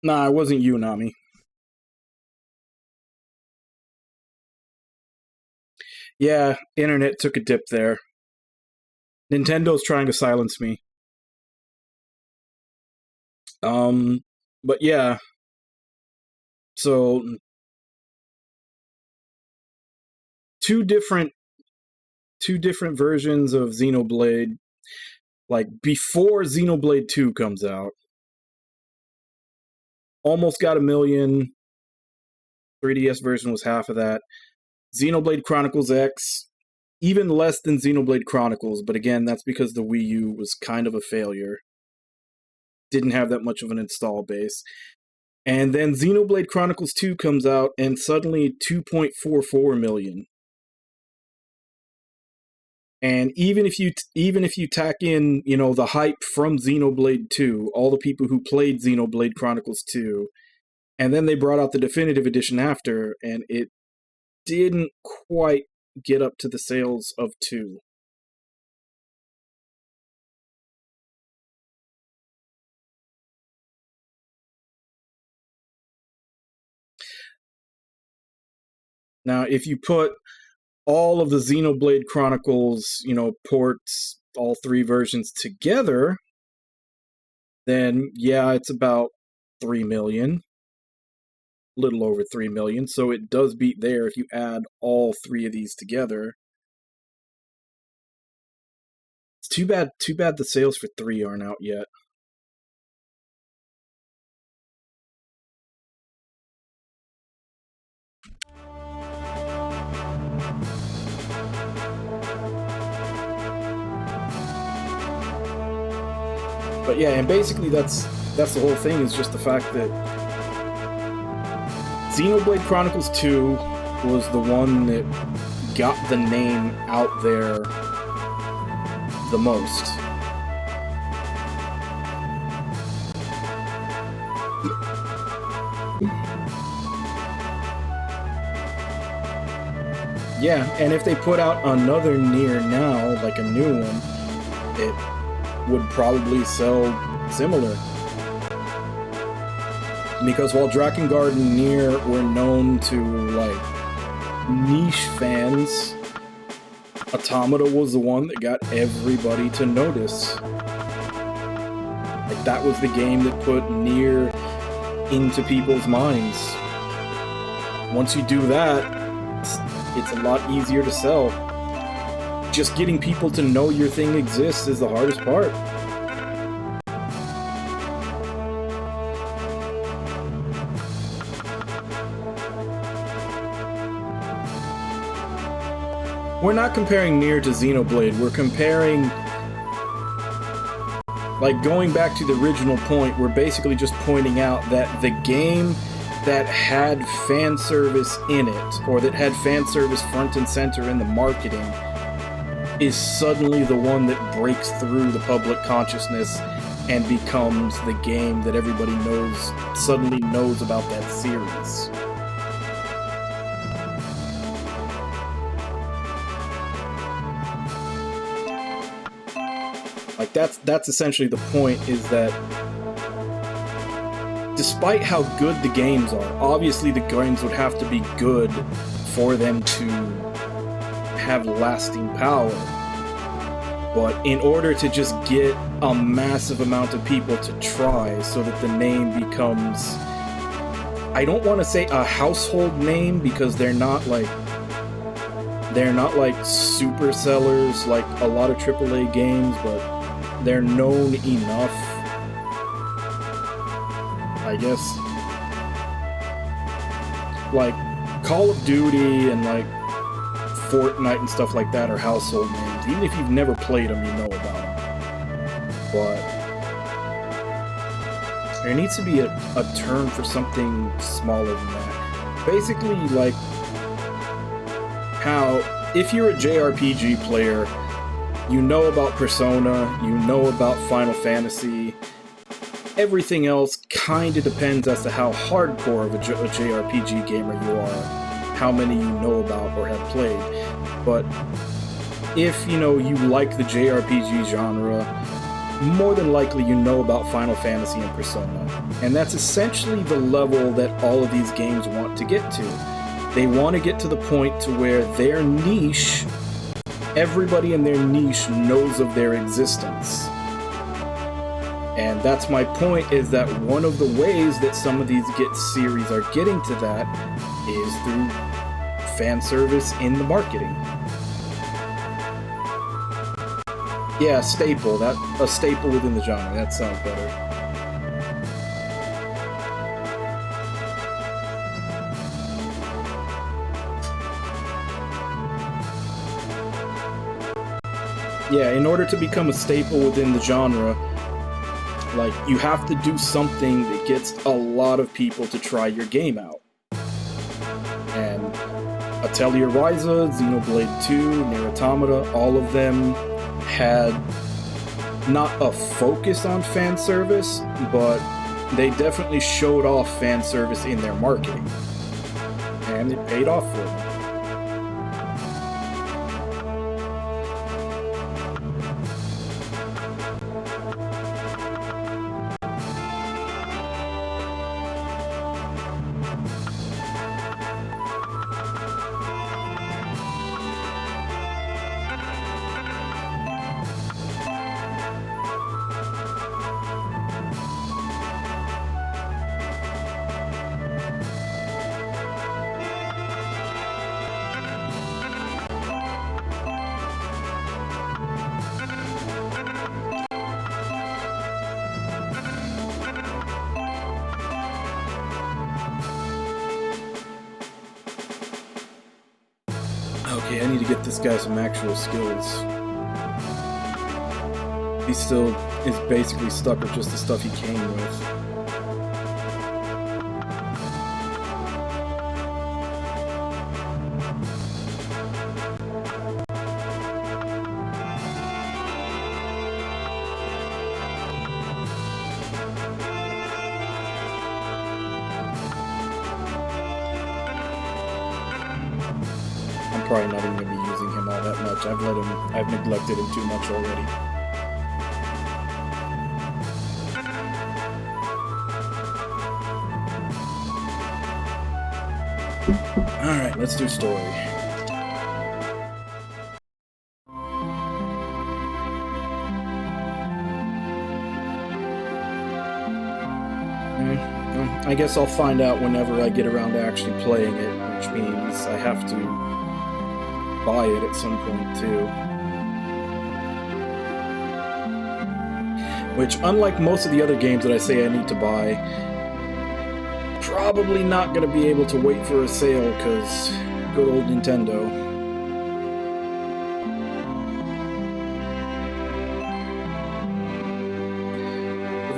Nah, it wasn't you, Nami. Yeah, internet took a dip there. Nintendo's trying to silence me. But yeah. So two different versions of Xenoblade, like before Xenoblade 2 comes out. Almost got 1 million. 3DS version was half of that. Xenoblade Chronicles X, even less than Xenoblade Chronicles, but again, that's because the Wii U was kind of a failure. Didn't have that much of an install base. And then Xenoblade Chronicles 2 comes out, and suddenly 2.44 million. And even if you tack in, you know, the hype from Xenoblade 2, all the people who played Xenoblade Chronicles 2, and then they brought out the definitive edition after, and it didn't quite get up to the sales of 2. Now, if you put all of the Xenoblade Chronicles, you know, ports, all 3 versions together, then yeah, it's about 3 million. Little over 3 million, so it does beat there if you add all 3 of these together. It's too bad the sales for 3 aren't out yet. But yeah, and basically that's the whole thing, is just the fact that Xenoblade Chronicles 2 was the one that got the name out there the most. Yeah, and if they put out another Nier now, like a new one, it would probably sell similar. Because while Drakengard and Nier were known to, like, niche fans, Automata was the one that got everybody to notice. Like, that was the game that put Nier into people's minds. Once you do that, it's a lot easier to sell. Just getting people to know your thing exists is the hardest part. We're not comparing Nier to Xenoblade, we're comparing, like, going back to the original point, we're basically just pointing out that the game that had fan service in it, or that had fan service front and center in the marketing, is suddenly the one that breaks through the public consciousness and becomes the game that everybody suddenly knows about that series. Like, that's essentially the point, is that despite how good the games are, obviously the games would have to be good for them to have lasting power. But in order to just get a massive amount of people to try so that the name becomes, I don't want to say a household name, because they're not like super sellers like a lot of AAA games, but they're known enough, I guess. Like Call of Duty and like Fortnite and stuff like that are household names. Even if you've never played them, you know about them. But there needs to be a term for something smaller than that. Basically, like how if you're a JRPG player, you know about Persona, you know about Final Fantasy. Everything else kind of depends as to how hardcore of a JRPG gamer you are, how many you know about or have played. But if, you know, you like the JRPG genre, more than likely you know about Final Fantasy and Persona. And that's essentially the level that all of these games want to get to. They want to get to the point to where their niche, everybody in their niche knows of their existence. And that's my point, is that one of the ways that some of these series are getting to that is through fan service in the marketing. Yeah, staple. A staple within the genre. That sounds better. Yeah, in order to become a staple within the genre, like, you have to do something that gets a lot of people to try your game out. And Atelier Ryza, Xenoblade 2, Nier Automata, all of them had not a focus on fan service, but they definitely showed off fan service in their marketing. And it paid off for them. Okay, I need to get this guy some actual skills. He still is basically stuck with just the stuff he came with. Probably not even going to be using him all that much. I've neglected him too much already. Alright, let's do story. I guess I'll find out whenever I get around to actually playing it, which means I have to buy it at some point too. Which, unlike most of the other games that I say I need to buy, probably not going to be able to wait for a sale, because good old Nintendo.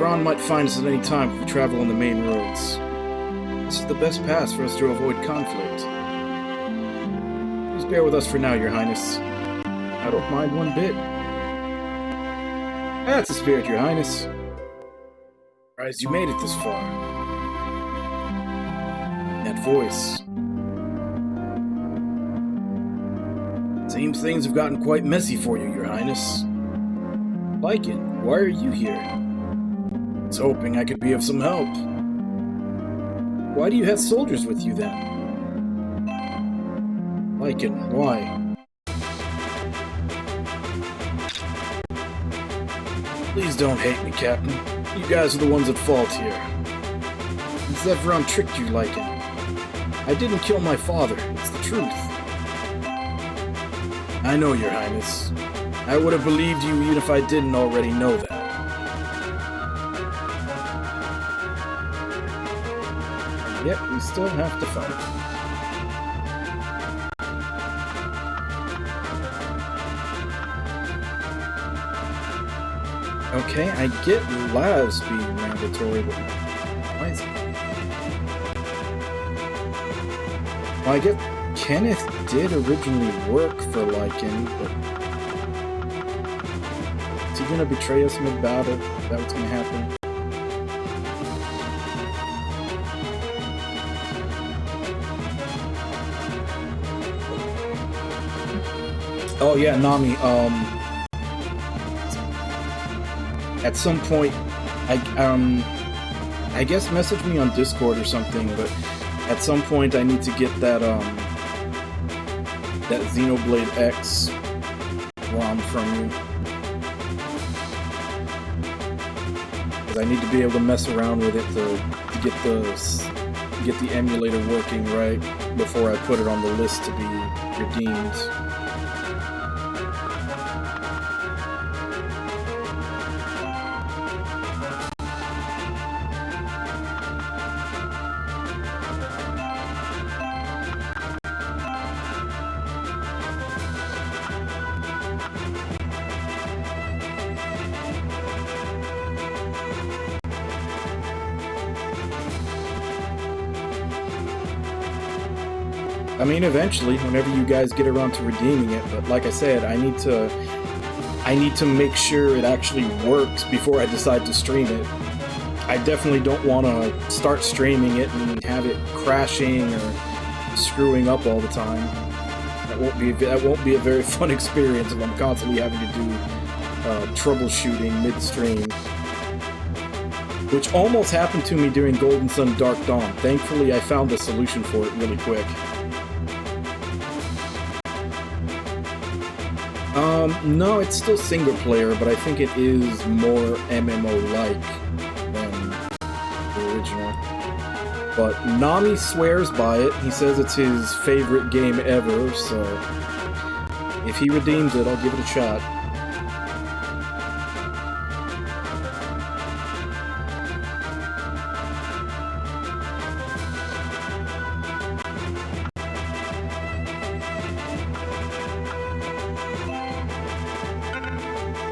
Ron might find us at any time if we travel on the main roads. This is the best pass for us to avoid conflict. Bear with us for now, Your Highness. I don't mind one bit. That's the spirit, Your Highness. Surprised you made it this far. That voice. Seems things have gotten quite messy for you, Your Highness. Lycan, why are you here? I was hoping I could be of some help. Why do you have soldiers with you, then? Lycan, why? Please don't hate me, Captain. You guys are the ones at fault here. Zevran tricked you, Lycan. I didn't kill my father, it's the truth. I know, Your Highness. I would have believed you even if I didn't already know that. Yep, we still have to fight. Okay, I get labs being mandatory, but why is it? Well, I get Kenneth did originally work for Lycan, but is he gonna betray us mid-battle? Is that what's gonna happen? Oh yeah, Nami, at some point, I guess message me on Discord or something, but at some point I need to get that that Xenoblade X ROM from you. Because I need to be able to mess around with it to get the emulator working right before I put it on the list to be redeemed. I mean, eventually, whenever you guys get around to redeeming it, but like I said, I need to make sure it actually works before I decide to stream it. I definitely don't want to start streaming it and have it crashing or screwing up all the time. That won't be a very fun experience if I'm constantly having to do troubleshooting mid-stream. Which almost happened to me during Golden Sun Dark Dawn. Thankfully, I found a solution for it really quick. No, it's still single player, but I think it is more MMO-like than the original. But Nami swears by it. He says it's his favorite game ever, so if he redeems it, I'll give it a shot.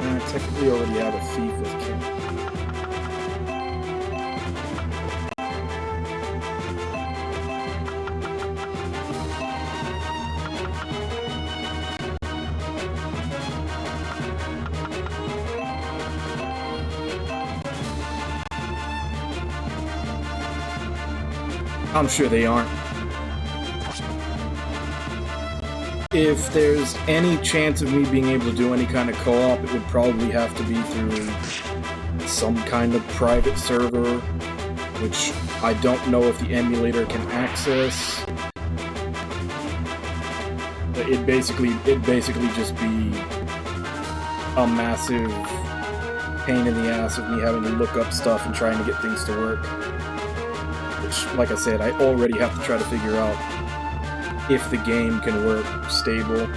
I technically already have a thief with Kim. I'm sure they aren't. If there's any chance of me being able to do any kind of co-op, it would probably have to be through some kind of private server, which I don't know if the emulator can access. But it'd basically just be a massive pain in the ass of me having to look up stuff and trying to get things to work. Which, like I said, I already have to try to figure out if the game can work stable.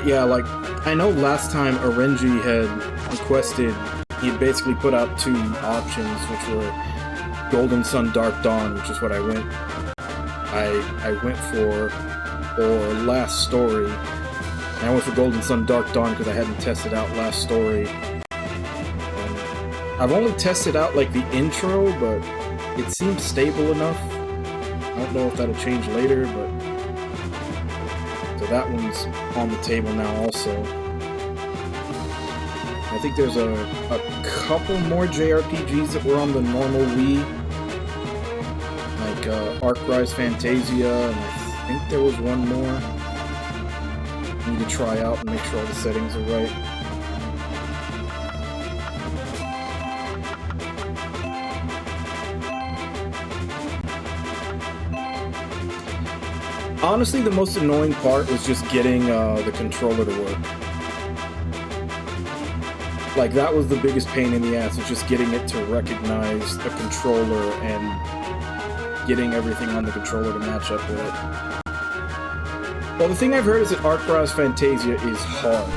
Yeah, like, I know last time Orenji had requested, he had basically put out 2 options, which were Golden Sun, Dark Dawn, which is what I went for, or Last Story. And I went for Golden Sun, Dark Dawn because I hadn't tested out Last Story. And I've only tested out, like, the intro, but it seems stable enough. I don't know if that'll change later, but... So that one's on the table now also. I think there's a couple more JRPGs that were on the normal Wii. Like Arc Rise Fantasia, and I think there was one more. I need to try out and make sure all the settings are right. Honestly, the most annoying part was just getting the controller to work. Like, that was the biggest pain in the ass, was just getting it to recognize the controller and getting everything on the controller to match up with it. Well, the thing I've heard is that Arc Rise Fantasia is hard.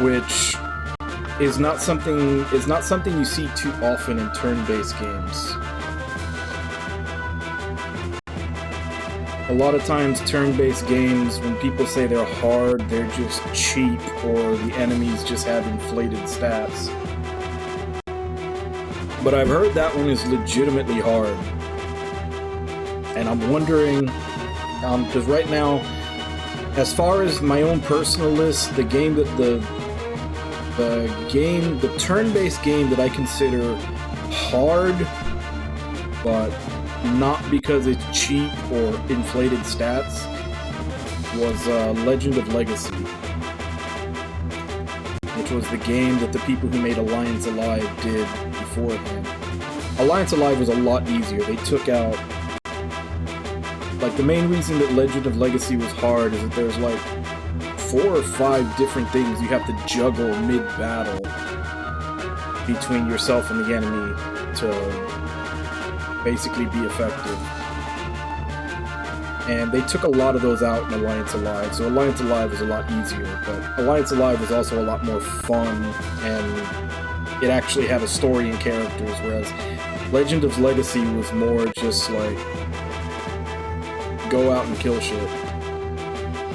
Which is not something you see too often in turn-based games. A lot of times, turn-based games, when people say they're hard, they're just cheap, or the enemies just have inflated stats. But I've heard that one is legitimately hard. And I'm wondering, because right now, as far as my own personal list, the turn-based game that I consider hard, but not because it's cheap or inflated stats, was Legend of Legacy, which was the game that the people who made Alliance Alive did beforehand. Alliance Alive was a lot easier. They took out... Like, the main reason that Legend of Legacy was hard is that there's like 4 or 5 different things you have to juggle mid-battle between yourself and the enemy to basically be effective. And they took a lot of those out in Alliance Alive, so Alliance Alive was a lot easier, but Alliance Alive was also a lot more fun, and it actually had a story and characters, whereas Legend of Legacy was more just like, go out and kill shit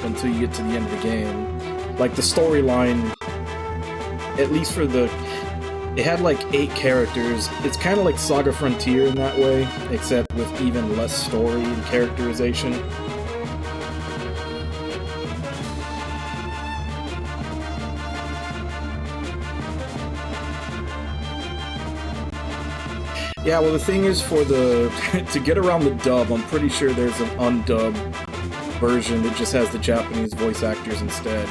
until you get to the end of the game. Like, the storyline, at least for the... It had like 8 characters. It's kind of like Saga Frontier in that way, except with even less story and characterization. Yeah, well, the thing is, for the... to get around the dub, I'm pretty sure there's an undubbed version that just has the Japanese voice actors instead.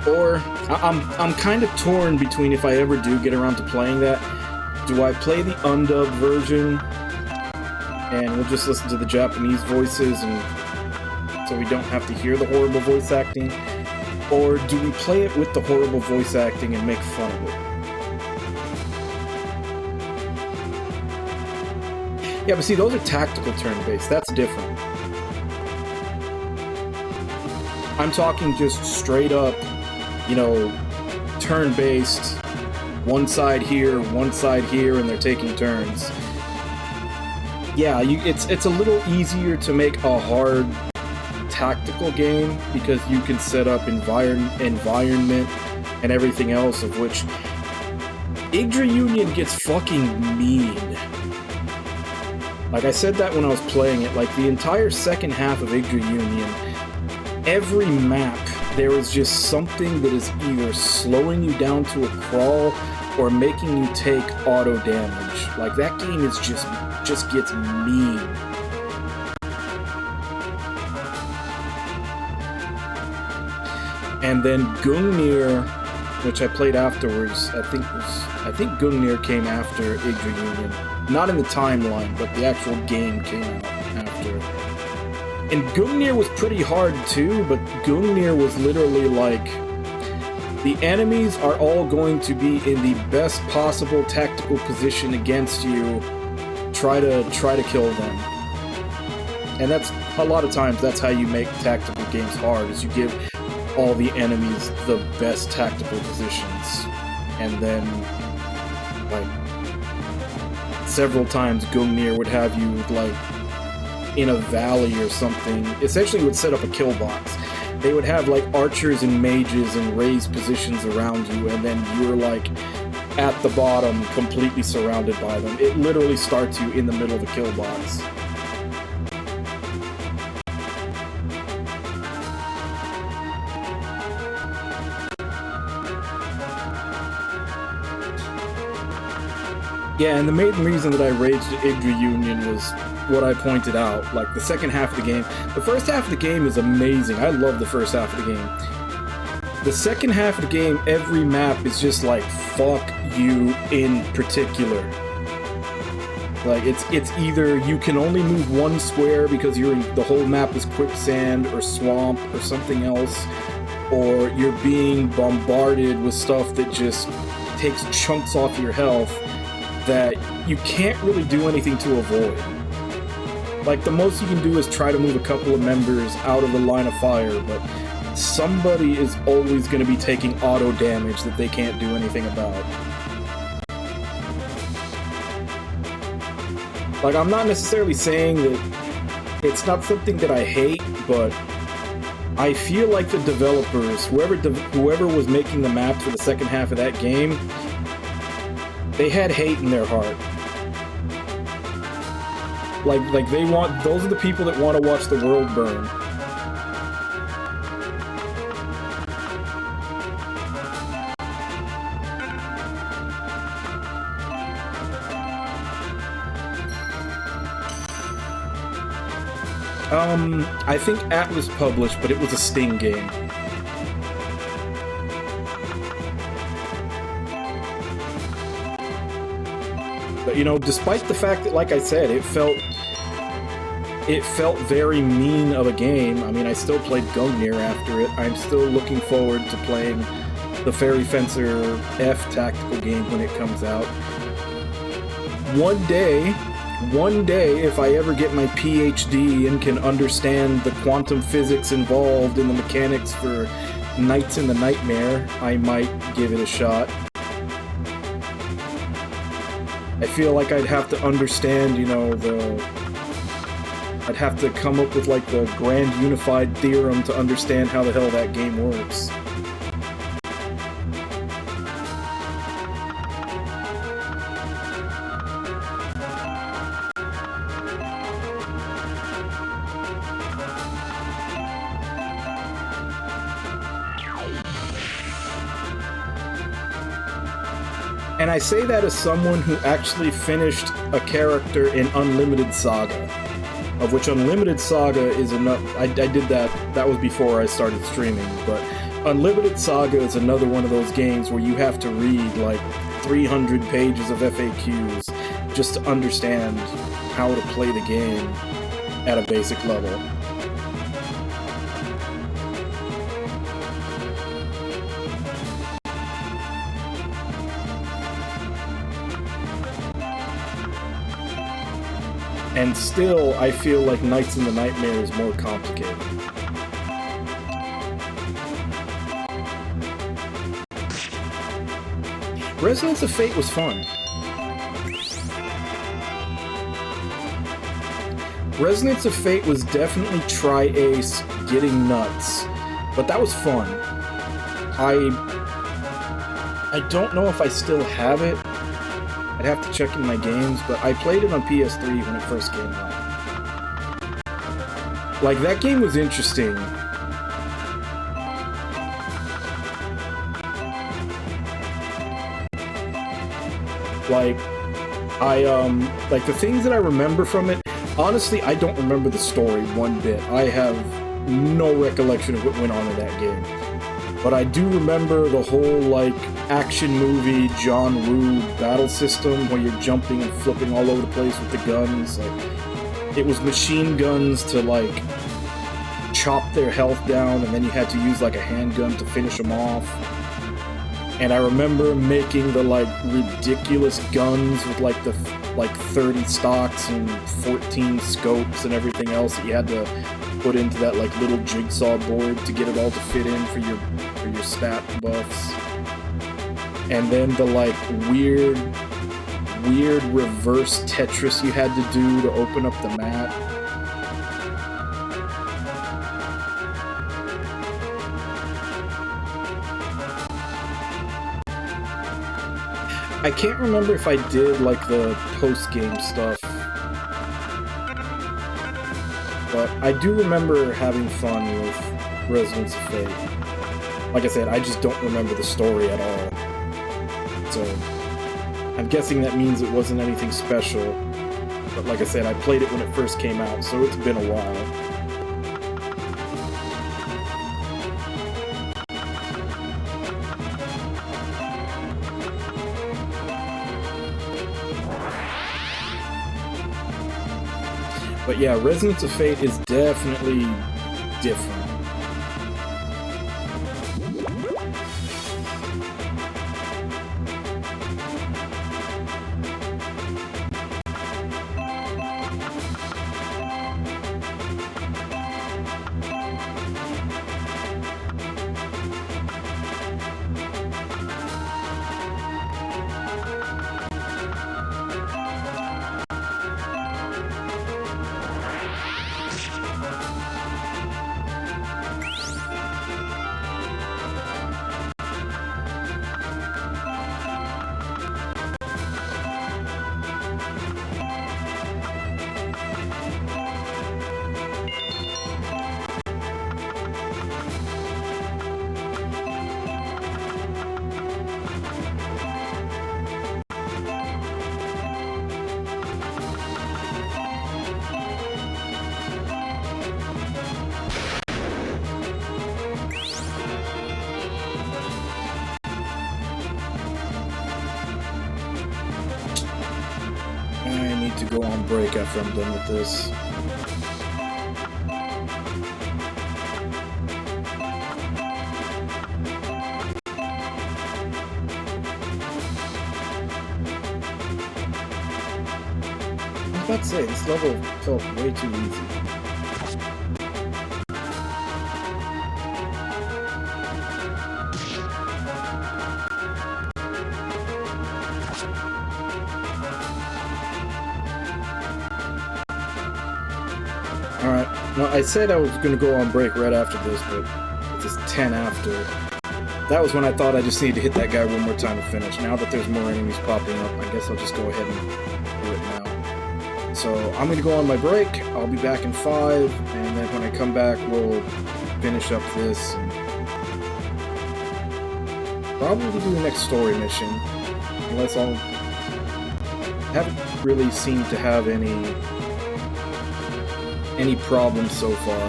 Or, I'm kind of torn between, if I ever do get around to playing that, do I play the undubbed version and we'll just listen to the Japanese voices and so we don't have to hear the horrible voice acting? Or do we play it with the horrible voice acting and make fun of it? Yeah, but see, those are tactical turn-based. That's different. I'm talking just straight up, you know, turn-based, one side here, and they're taking turns. Yeah, it's a little easier to make a hard tactical game because you can set up environment and everything else, of which Yggdra Union gets fucking mean. Like, I said that when I was playing it, like, the entire second half of Yggdra Union, every map, there is just something that is either slowing you down to a crawl or making you take auto damage. Like, that game is just gets mean. And then Gungnir, which I played afterwards, I think Gungnir came after Yggdra Union. Not in the timeline, but the actual game came out after. And Gungnir was pretty hard too, but Gungnir was literally like, the enemies are all going to be in the best possible tactical position against you. Try to kill them. And that's, a lot of times, that's how you make tactical games hard, is you give all the enemies the best tactical positions. And then, like, several times Gungnir would have you, like, in a valley or something. Essentially would set up a kill box. They would have, like, archers and mages in raised positions around you, and then you're, like, at the bottom, completely surrounded by them. It literally starts you in the middle of the kill box. Yeah, and the main reason that I raged at Yggdra Union was what I pointed out, like the second half of the game. The first half of the game is amazing. I love the first half of the game. The second half of the game, every map is just like, fuck you in particular. Like, it's either you can only move one square because the whole map is quicksand or swamp or something else, or you're being bombarded with stuff that just takes chunks off your health that you can't really do anything to avoid. Like, the most you can do is try to move a couple of members out of the line of fire, but somebody is always going to be taking auto damage that they can't do anything about. Like, I'm not necessarily saying that it's not something that I hate, but I feel like the developers, whoever was making the maps for the second half of that game, they had hate in their heart. Like they want, those are the people that want to watch the world burn. I think Atlas published, but it was a Sting game. But, you know, despite the fact that, like I said, it felt very mean of a game. I mean, I still played Gungnir after it. I'm still looking forward to playing the Fairy Fencer F tactical game when it comes out. One day, if I ever get my PhD and can understand the quantum physics involved in the mechanics for Knights in the Nightmare, I might give it a shot. I feel like I'd have to understand, you know, I'd have to come up with, like, the grand unified theorem to understand how the hell that game works. And I say that as someone who actually finished a character in Unlimited Saga, of which Unlimited Saga is enough. I did that was before I started streaming, but Unlimited Saga is another one of those games where you have to read like 300 pages of FAQs just to understand how to play the game at a basic level. And still, I feel like Knights in the Nightmare is more complicated. Resonance of Fate was fun. Resonance of Fate was definitely Tri-Ace getting nuts, but that was fun. I don't know if I still have it. I'd have to check in my games, but I played it on PS3 when it first came out. Like, that game was interesting. Like, like, the things that I remember from it, honestly, I don't remember the story one bit. I have no recollection of what went on in that game. But I do remember the whole, like, action movie John Woo battle system where you're jumping and flipping all over the place with the guns. Like, it was machine guns to, like, chop their health down, and then you had to use like a handgun to finish them off. And I remember making the like ridiculous guns with like the 30 stocks and 14 scopes and everything else that you had to put into that like little jigsaw board to get it all to fit in for your stat buffs. And then the like weird reverse Tetris you had to do to open up the map. I can't remember if I did like the post-game stuff, but I do remember having fun with Resonance of Fate. Like I said, I just don't remember the story at all. So, I'm guessing that means it wasn't anything special. But like I said, I played it when it first came out, so it's been a while. But yeah, Resonance of Fate is definitely different. I need to go on break after I'm done with this. I was about to say, this level felt way too easy. Alright, well, I said I was going to go on break right after this, but it's just 10 after. That was when I thought I just needed to hit that guy one more time to finish. Now that there's more enemies popping up, I guess I'll just go ahead and do it now. So, I'm going to go on my break, I'll be back in 5, and then when I come back, we'll finish up this. And probably do the next story mission, unless I haven't really seemed to have any problems so far.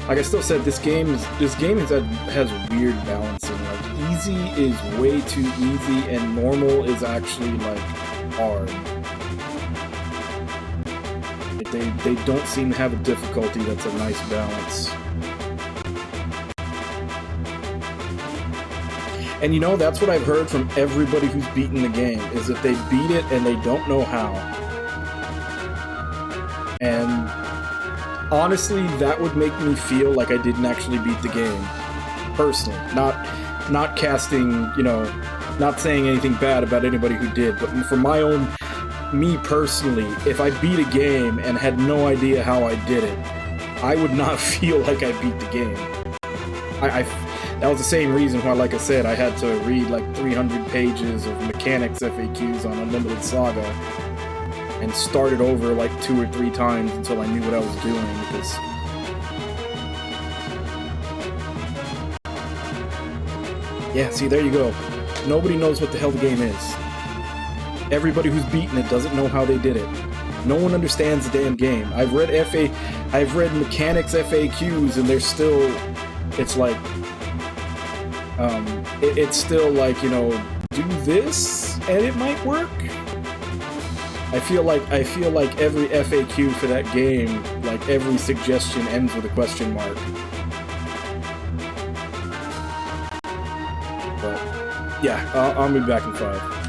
Like I still said, this game has weird balancing. Like easy is way too easy, and normal is actually like hard. They don't seem to have a difficulty that's a nice balance. And you know, that's what I've heard from everybody who's beaten the game, is that they beat it and they don't know how. And honestly, that would make me feel like I didn't actually beat the game. Personally. Not casting, you know, not saying anything bad about anybody who did, but for my own, me personally, if I beat a game and had no idea how I did it, I would not feel like I beat the game. That was the same reason why, like I said, I had to read like 300 pages of mechanics FAQs on Unlimited Saga and start it over like 2 or 3 times until I knew what I was doing, because yeah, see, there you go. Nobody knows what the hell the game is. Everybody who's beaten it doesn't know how they did it. No one understands the damn game. I've read mechanics FAQs, and they're still, it's like, it's still like, you know, do this and it might work. I feel like every FAQ for that game, like every suggestion ends with a question mark. But yeah, I'll be back in 5.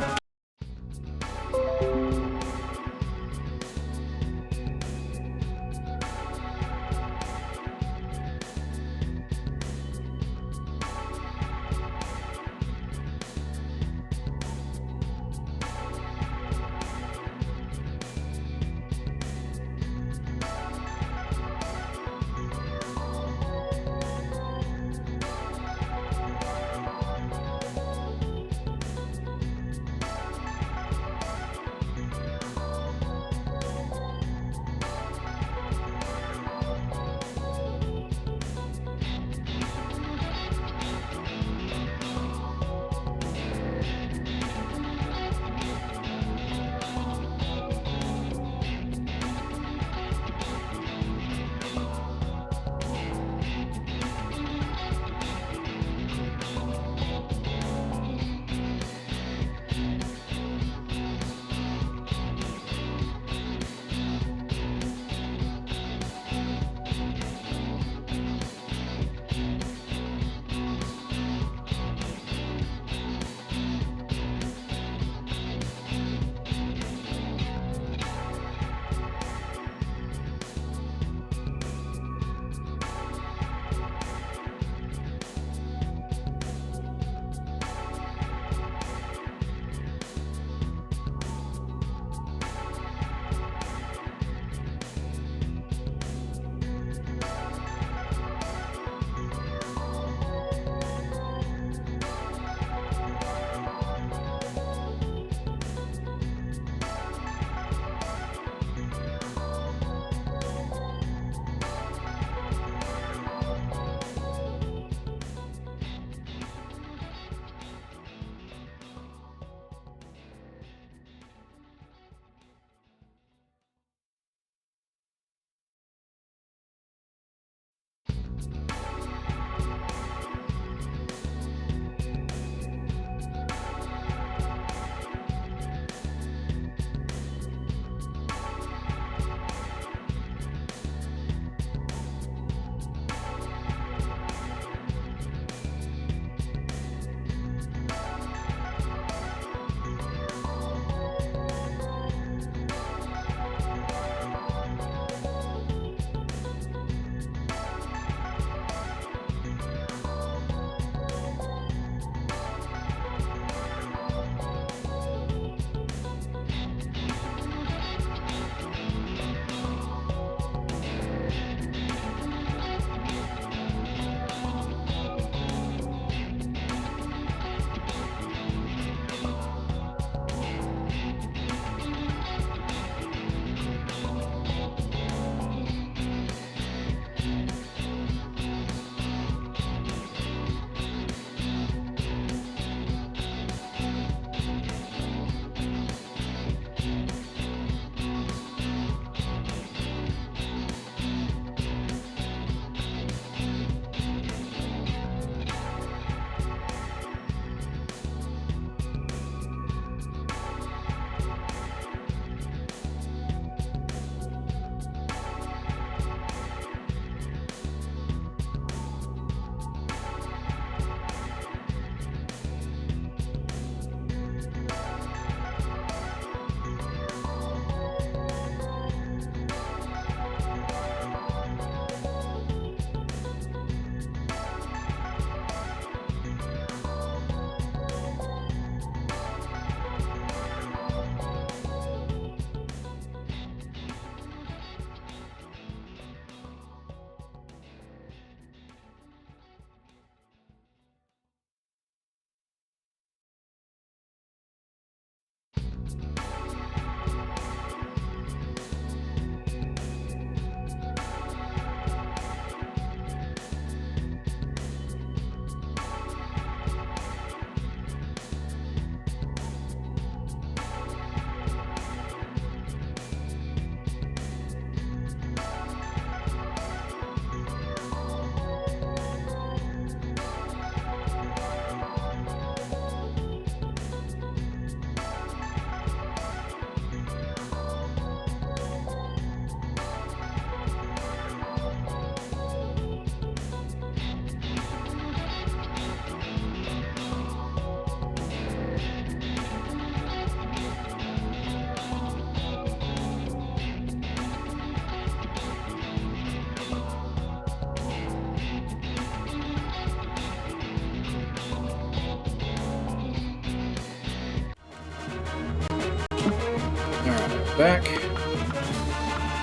back.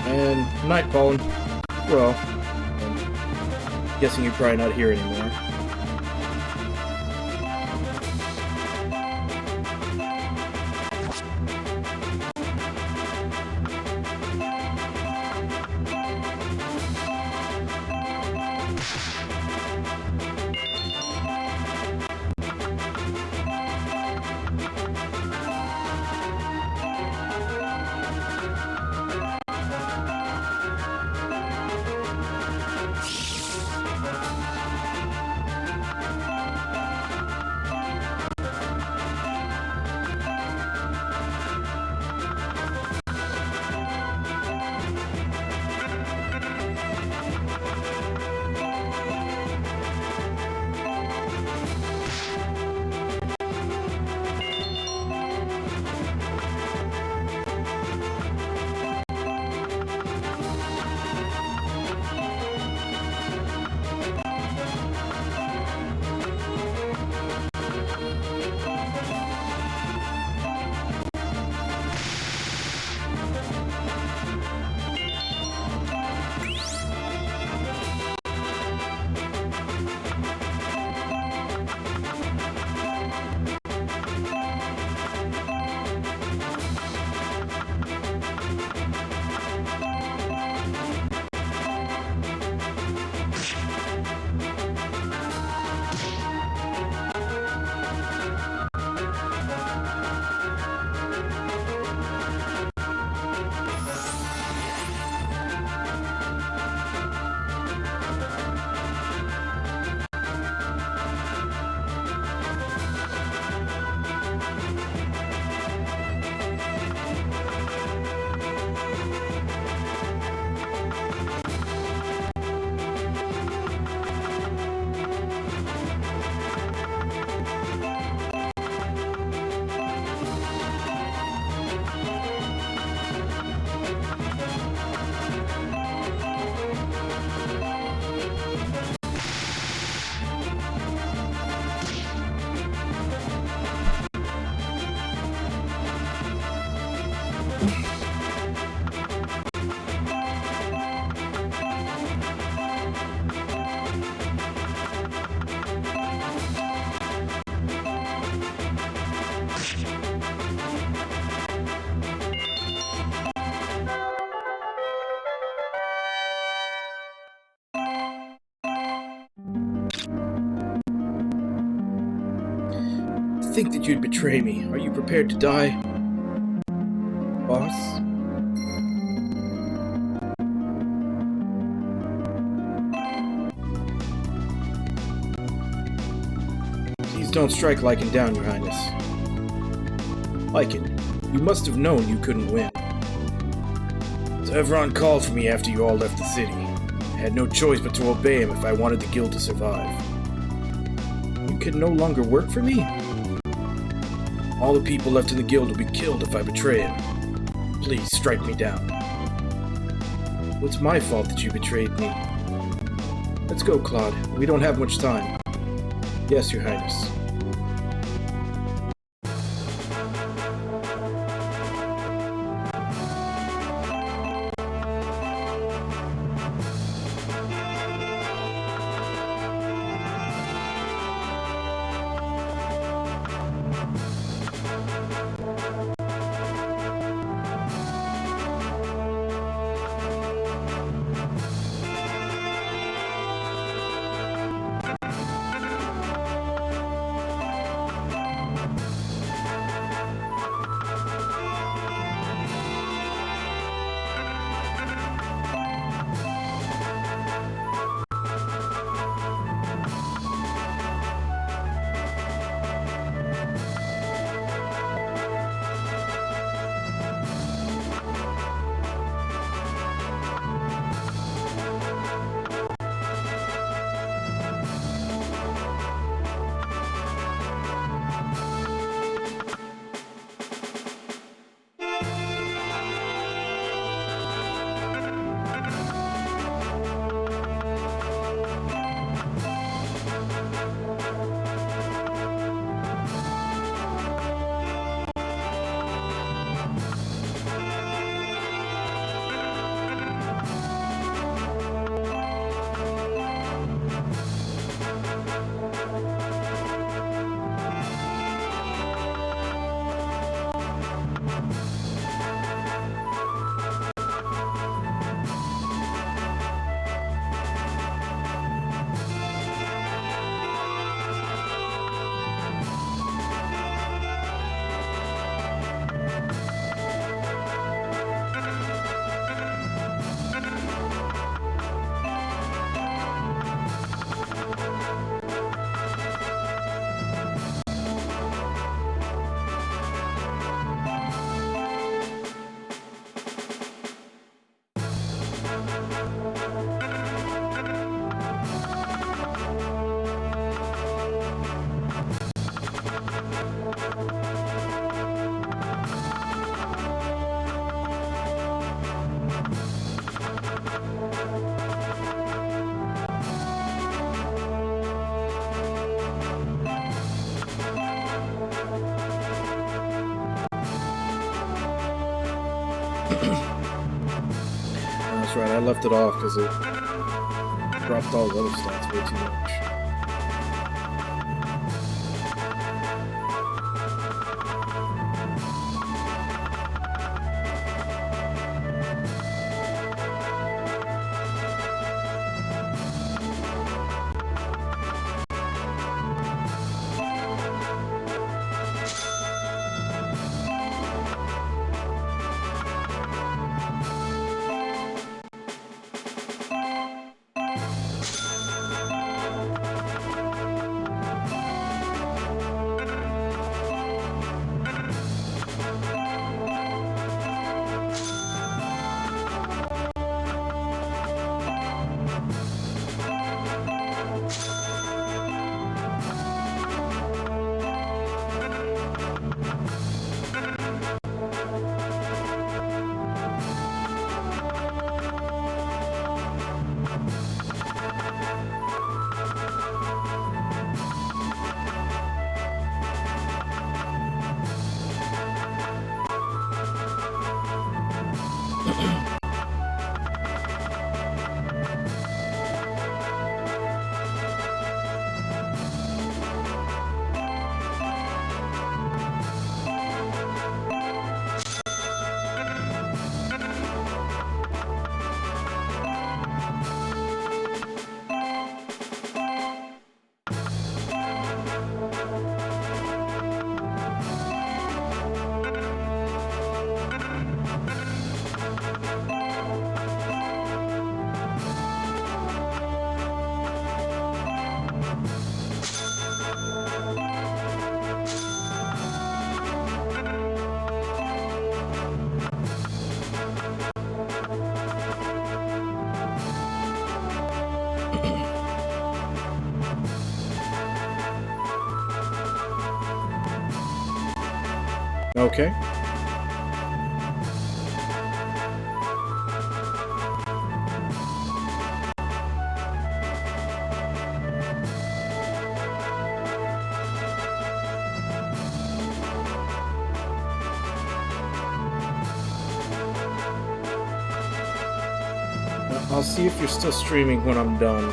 And night, Colin. Well, I'm guessing you're probably not here anymore. Think that you'd betray me. Are you prepared to die, boss? Please don't strike Lycan down, Your Highness. Lycan, you must have known you couldn't win. Zevron called for me after you all left the city. I had no choice but to obey him if I wanted the guild to survive. You can no longer work for me? All the people left in the guild will be killed if I betray him. Please strike me down. It's my fault that you betrayed me. Let's go, Claude. We don't have much time. Yes, Your Highness. That's right, I left it off because it dropped all the other stats way too much. Okay. I'll see if you're still streaming when I'm done.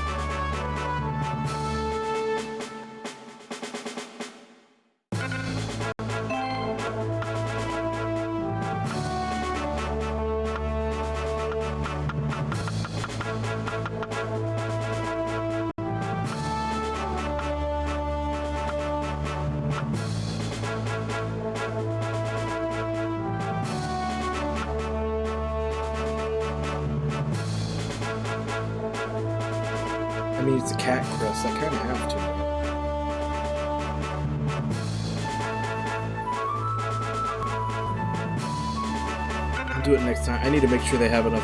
I mean, it's a cat crest. I kind of have to. I'll do it next time. I need to make sure they have enough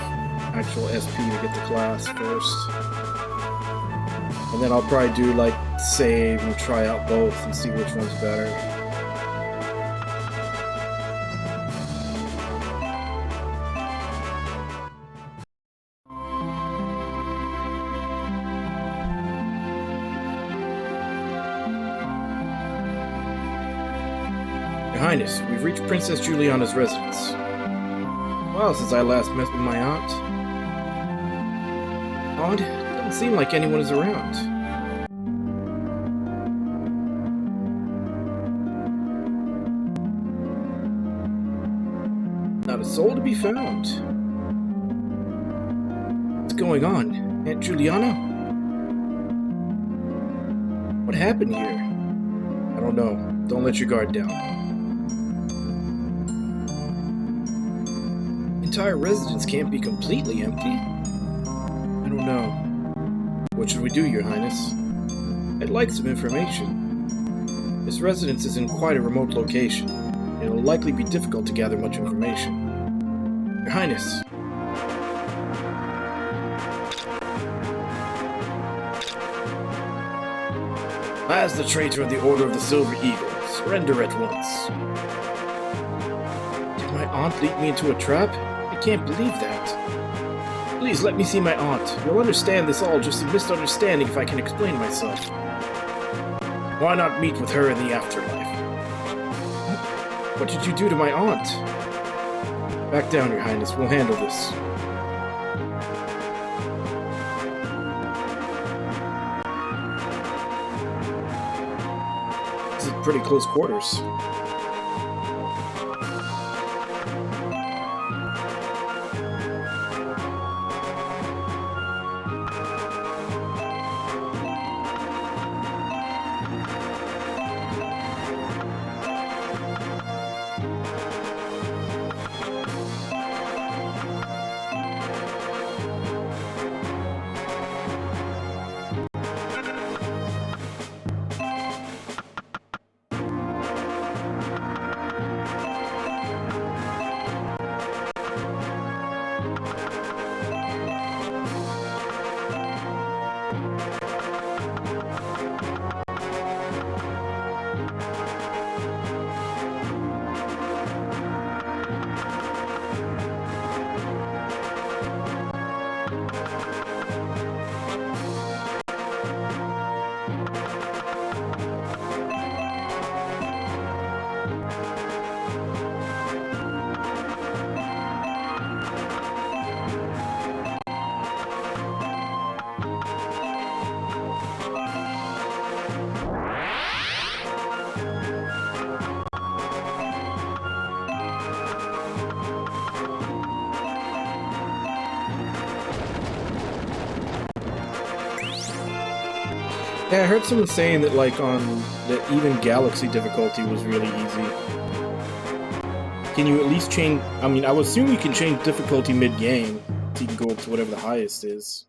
actual SP to get the class first. And then I'll probably do, like, save and try out both and see which one's better. Your Highness, we've reached Princess Juliana's residence. Well, since I last met with my aunt. Odd, doesn't seem like anyone is around. Not a soul to be found. What's going on? Aunt Juliana? What happened here? I don't know. Don't let your guard down. Entire residence can't be completely empty. I don't know. What should we do, Your Highness? I'd like some information. This residence is in quite a remote location. It'll likely be difficult to gather much information. Your Highness. As the traitor of the Order of the Silver Eagle, surrender at once. Did my aunt lead me into a trap? I can't believe that. Please let me see my aunt. You'll understand this all just a misunderstanding if I can explain myself. Why not meet with her in the afterlife? What did you do to my aunt? Back down, Your Highness. We'll handle this. This is pretty close quarters. Yeah, I heard someone saying that, like, that even Galaxy difficulty was really easy. Can you at least change... I mean, I would assume you can change difficulty mid-game, so you can go up to whatever the highest is.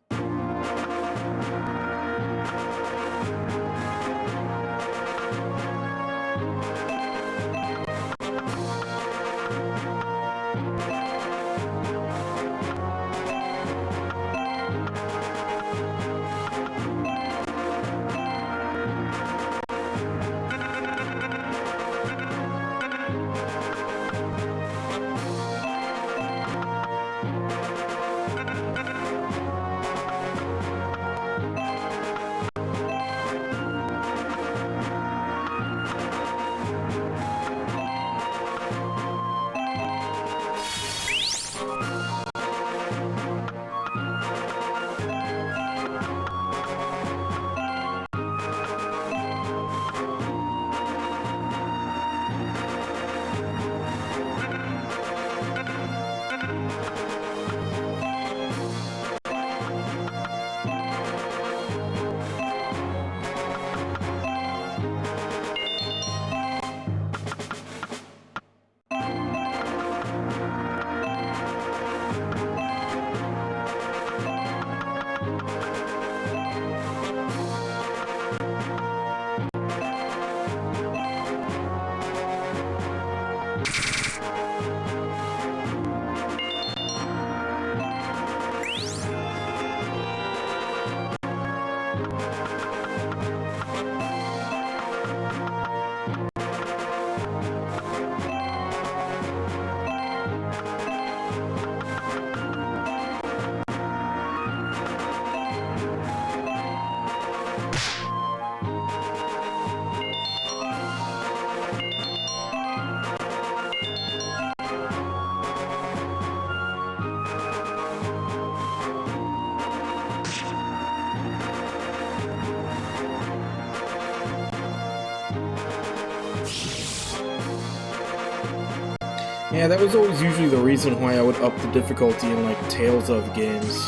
Yeah, that was always usually the reason why I would up the difficulty in, like, Tales of games.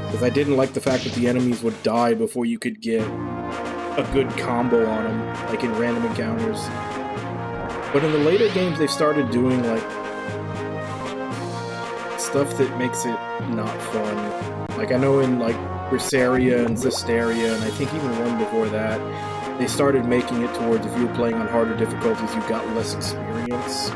Because I didn't like the fact that the enemies would die before you could get a good combo on them, like in random encounters. But in the later games, they started doing, like, stuff that makes it not fun. Like, I know in, like, Berseria and Zestiria, and I think even one before that, they started making it towards if you were playing on harder difficulties, you got less experience.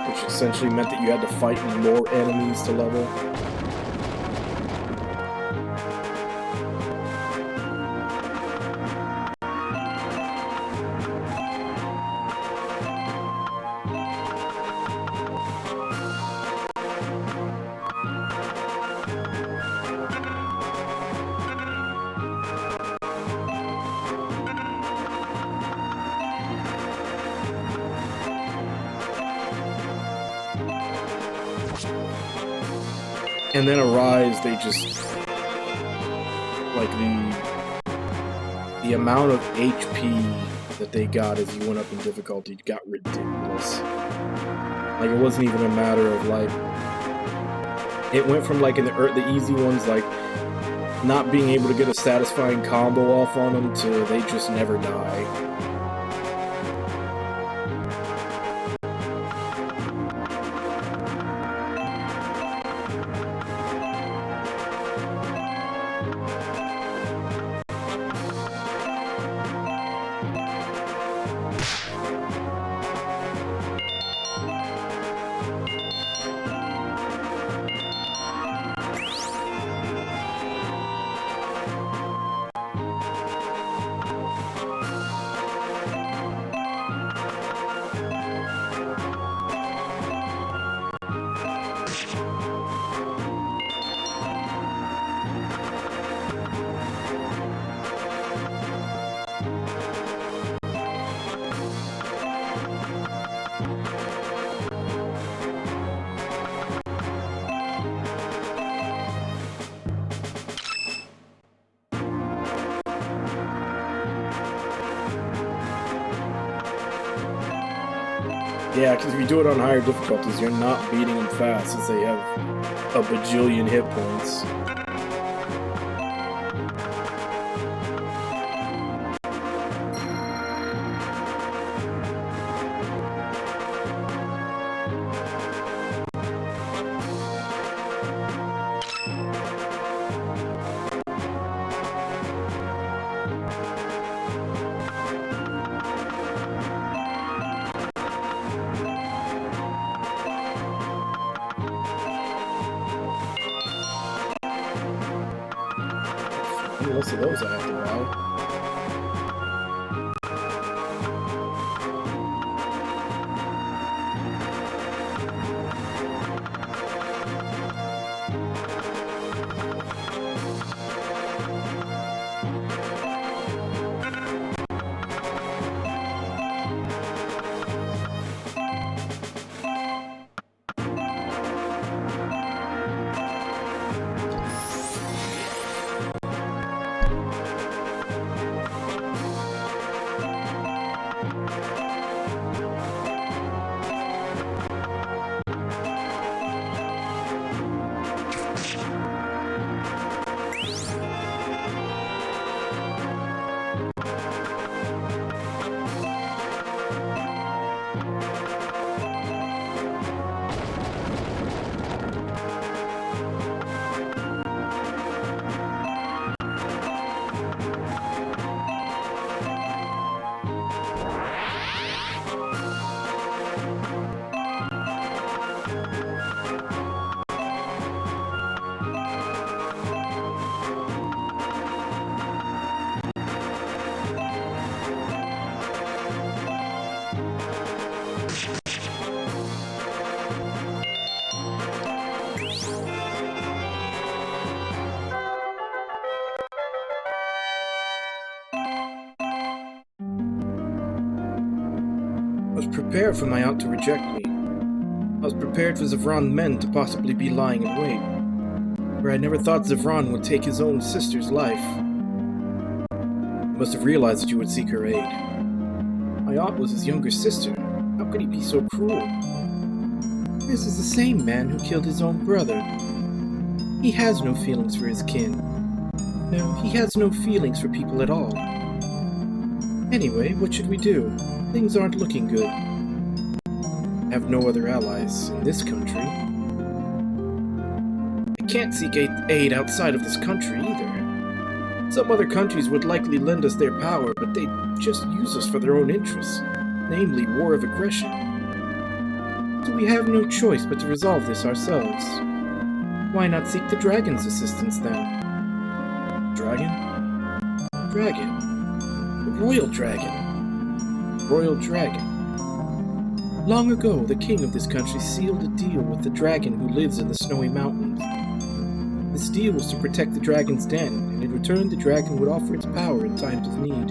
Which essentially meant that you had to fight more enemies to level. And then Arise, they just... Like, the amount of HP that they got as you went up in difficulty got ridiculous. Like, it wasn't even a matter of, like... It went from, like, in the easy ones, like, not being able to get a satisfying combo off on them to they just never die. Yeah, because if you do it on higher difficulties, you're not beating them fast since they have a bajillion hit points. Most of those I have to buy. I was prepared for my aunt to reject me. I was prepared for Zevron's men to possibly be lying in wait. For I never thought Zevron would take his own sister's life. He must have realized that you would seek her aid. My aunt was his younger sister. How could he be so cruel? This is the same man who killed his own brother. He has no feelings for his kin. No, he has no feelings for people at all. Anyway, what should we do? Things aren't looking good. I have no other allies in this country. I can't seek aid outside of this country either. Some other countries would likely lend us their power, but they just use us for their own interests, namely war of aggression. So we have no choice but to resolve this ourselves. Why not seek the dragon's assistance then? Dragon? Dragon. The royal dragon. Royal dragon. Long ago, the king of this country sealed a deal with the dragon who lives in the snowy mountains. This deal was to protect the dragon's den, and in return the dragon would offer its power in times of need.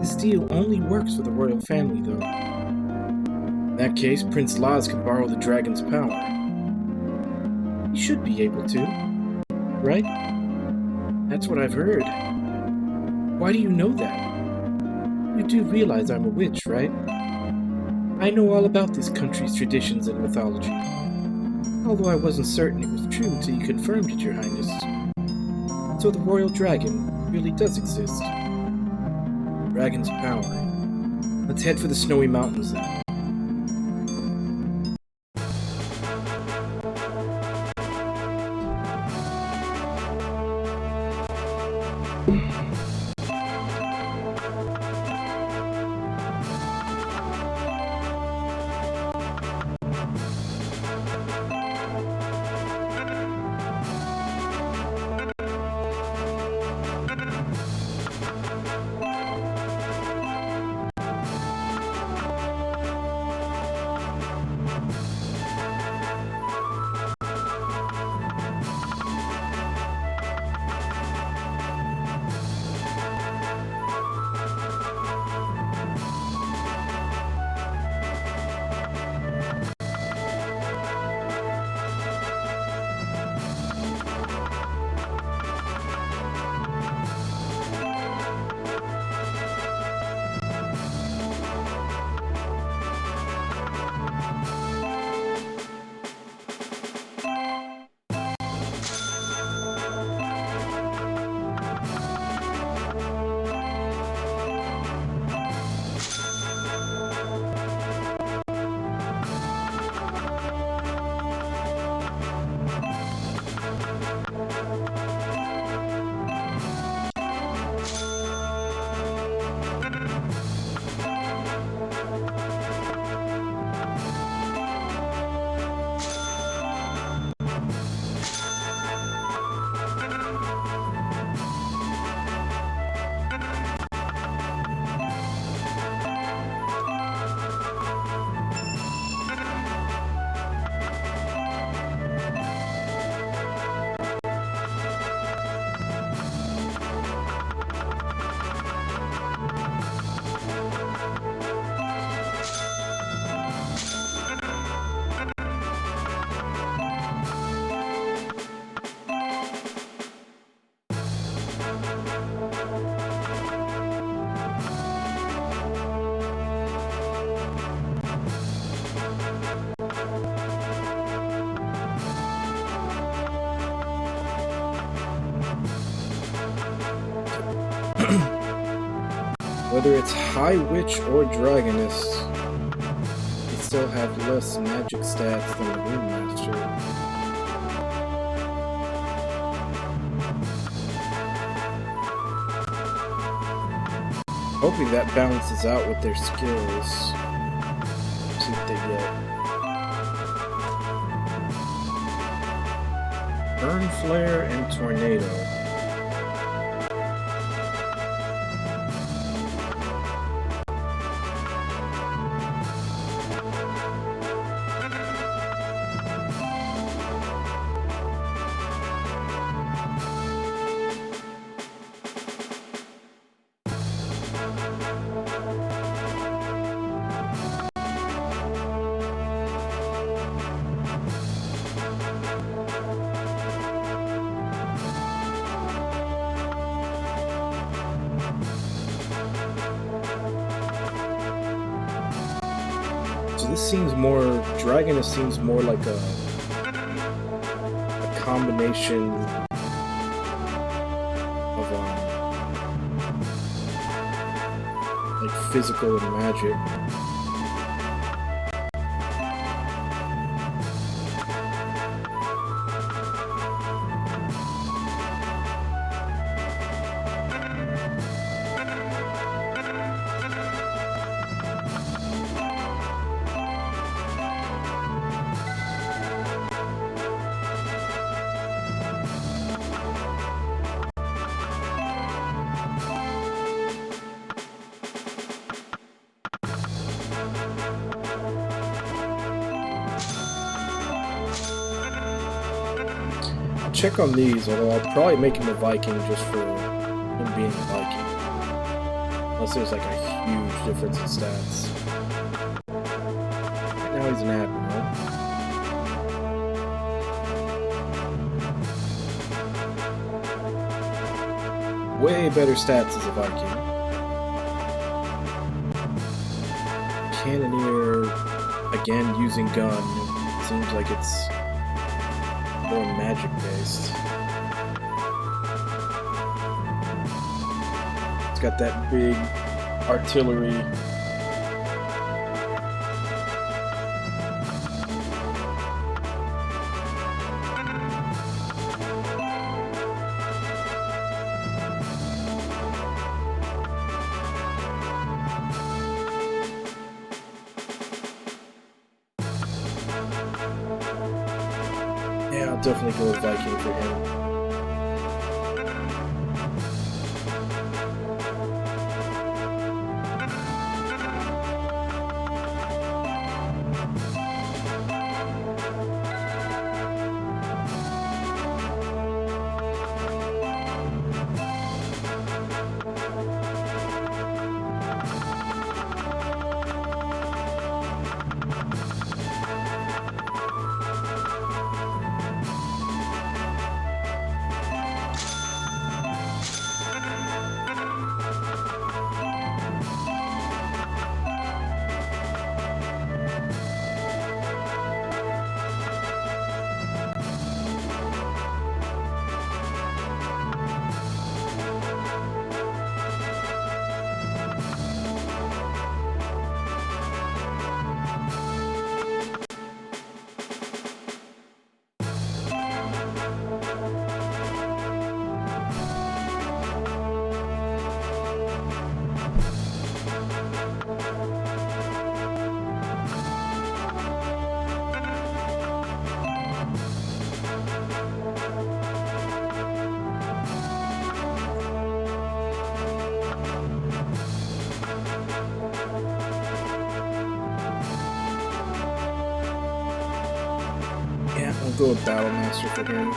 This deal only works for the royal family, though. In that case, Prince Laz can borrow the dragon's power. You should be able to, right? That's what I've heard. Why do you know that? You do realize I'm a witch, right? I know all about this country's traditions and mythology. Although I wasn't certain it was true until you confirmed it, Your Highness. So the royal dragon really does exist. Dragon's power. Let's head for the snowy mountains then. Whether it's High Witch or Dragoness, they still have less magic stats than the Rune Master. Hoping that balances out with their skills. See what they get. Burn Flare and Tornado. This seems more, Dragoness seems more like a combination of like physical and magic. Check on these, although I'll probably make him a Viking just for him being a Viking. Unless there's like a huge difference in stats. Right now he's an Admiral. way better stats as a Viking. Cannoneer, again, using gun. It seems like it's more magic-based. It's got that big artillery. Yeah, I'll definitely go with Viking for him. Yeah, I'll go with Battle Master for him.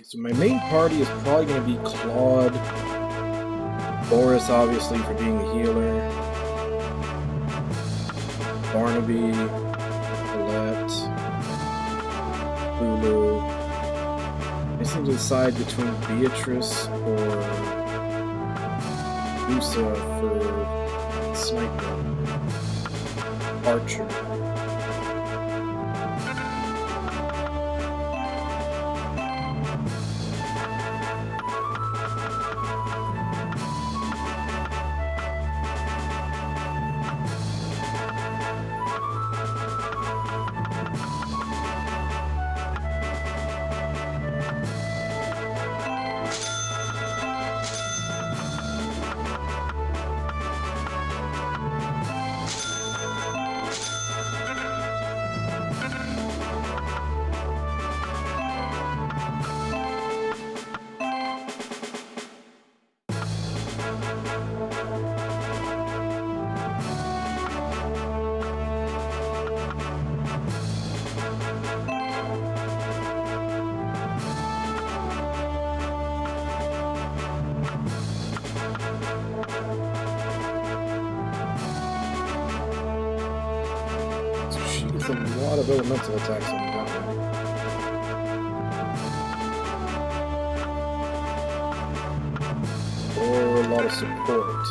So my main party is probably going to be Claude, Boris obviously for being the healer, Barnaby, Colette, Lulu. I just need to decide between Beatrice or Lusa for Sniper, Archer. A lot of elemental attacks on that one. Or a lot of support.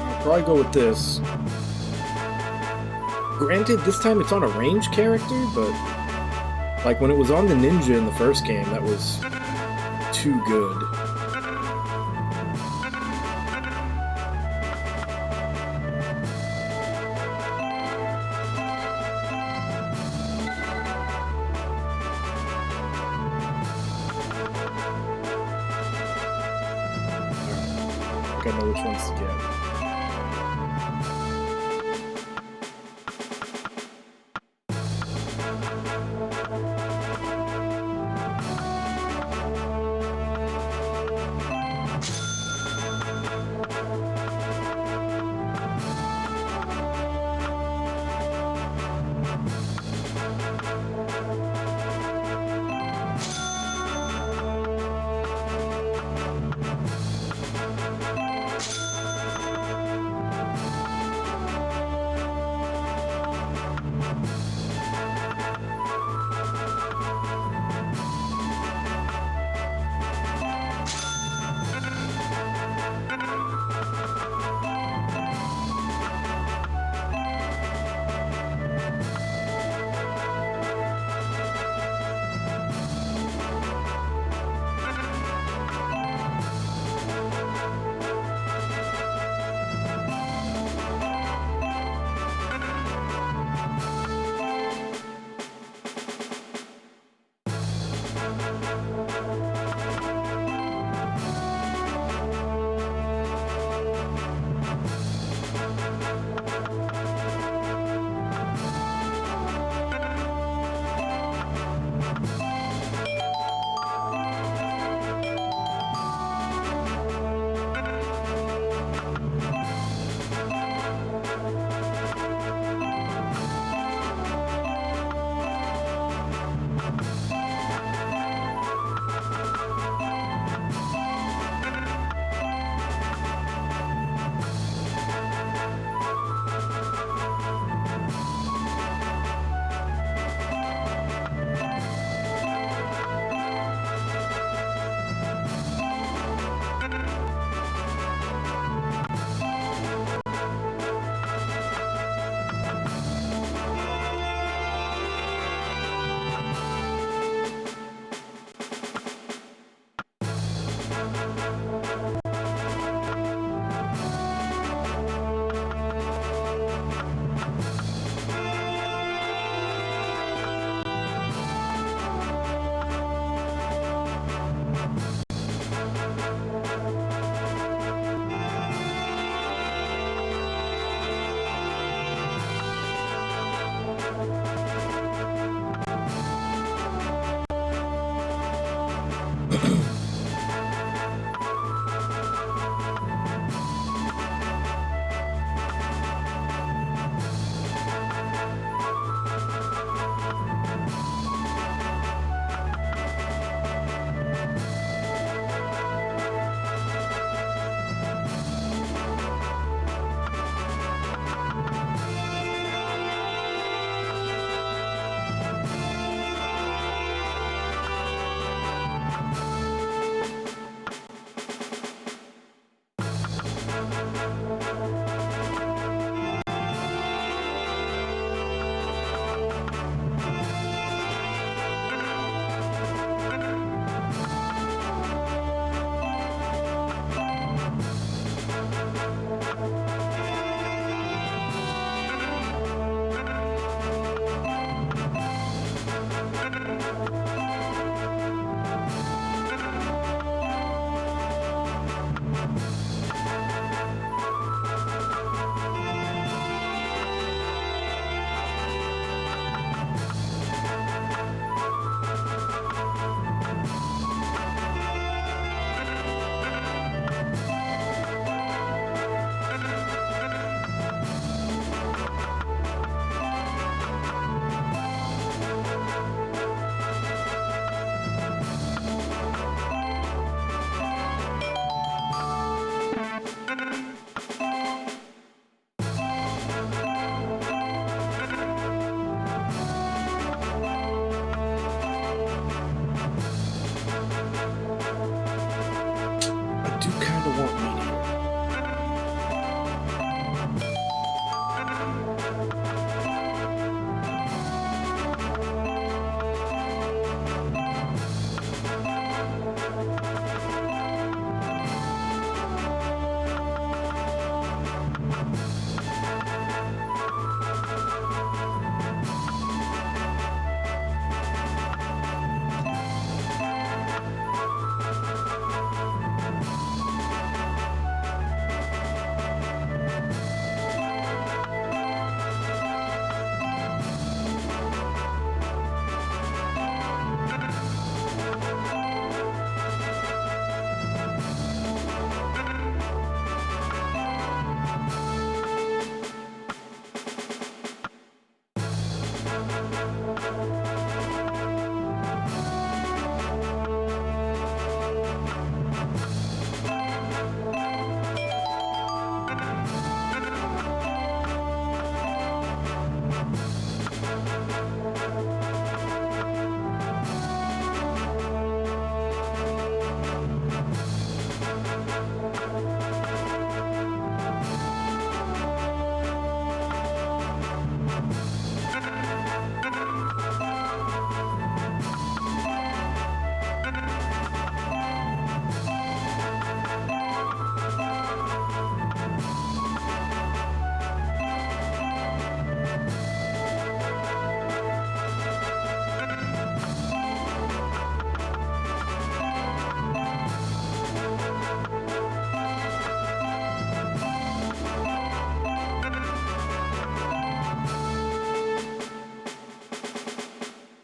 I'll probably go with this. Granted, this time it's on a ranged character, but like when it was on the ninja in the first game, that was too good. I know which ones to get.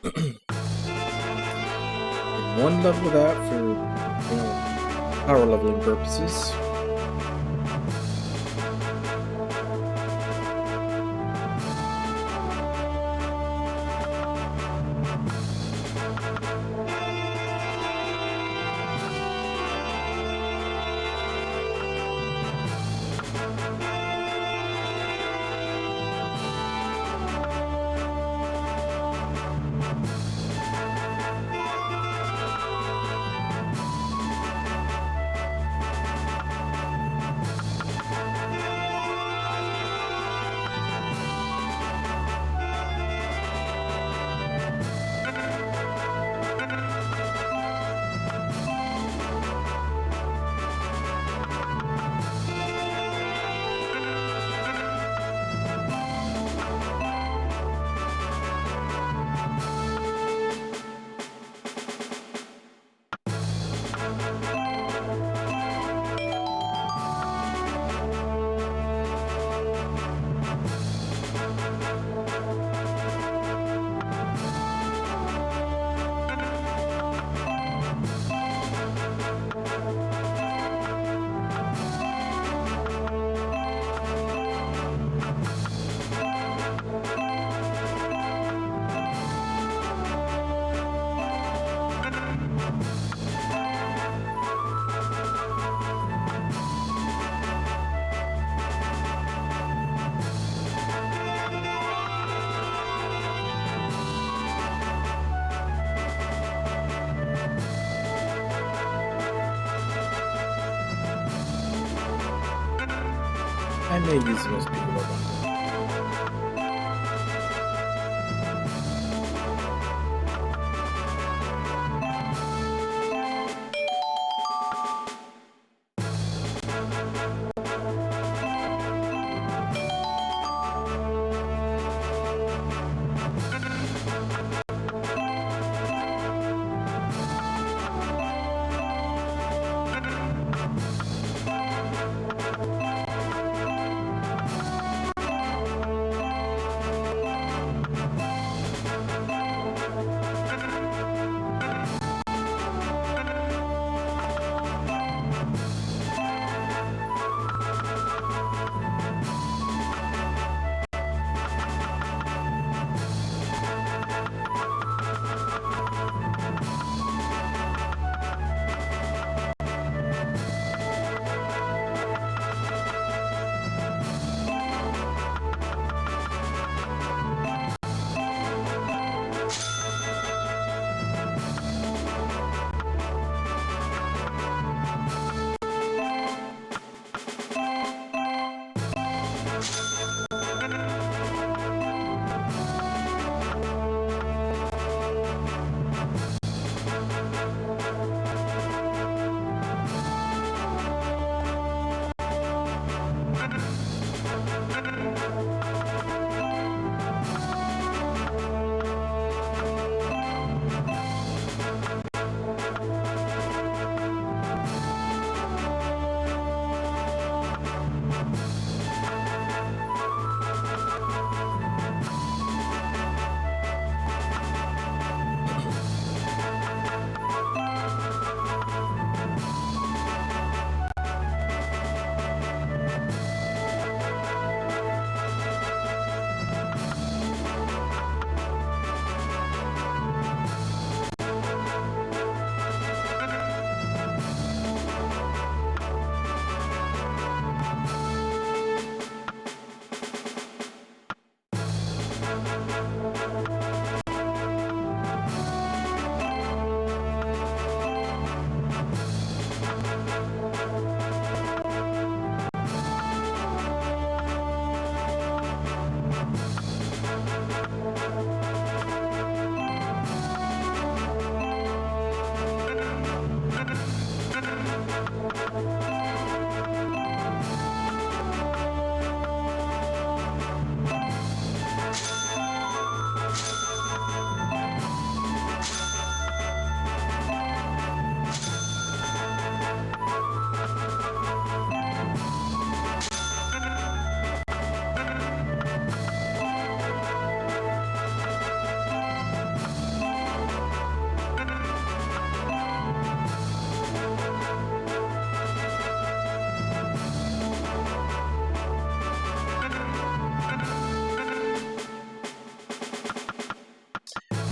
One level of that for, you know, power leveling purposes. I may use them as people are going.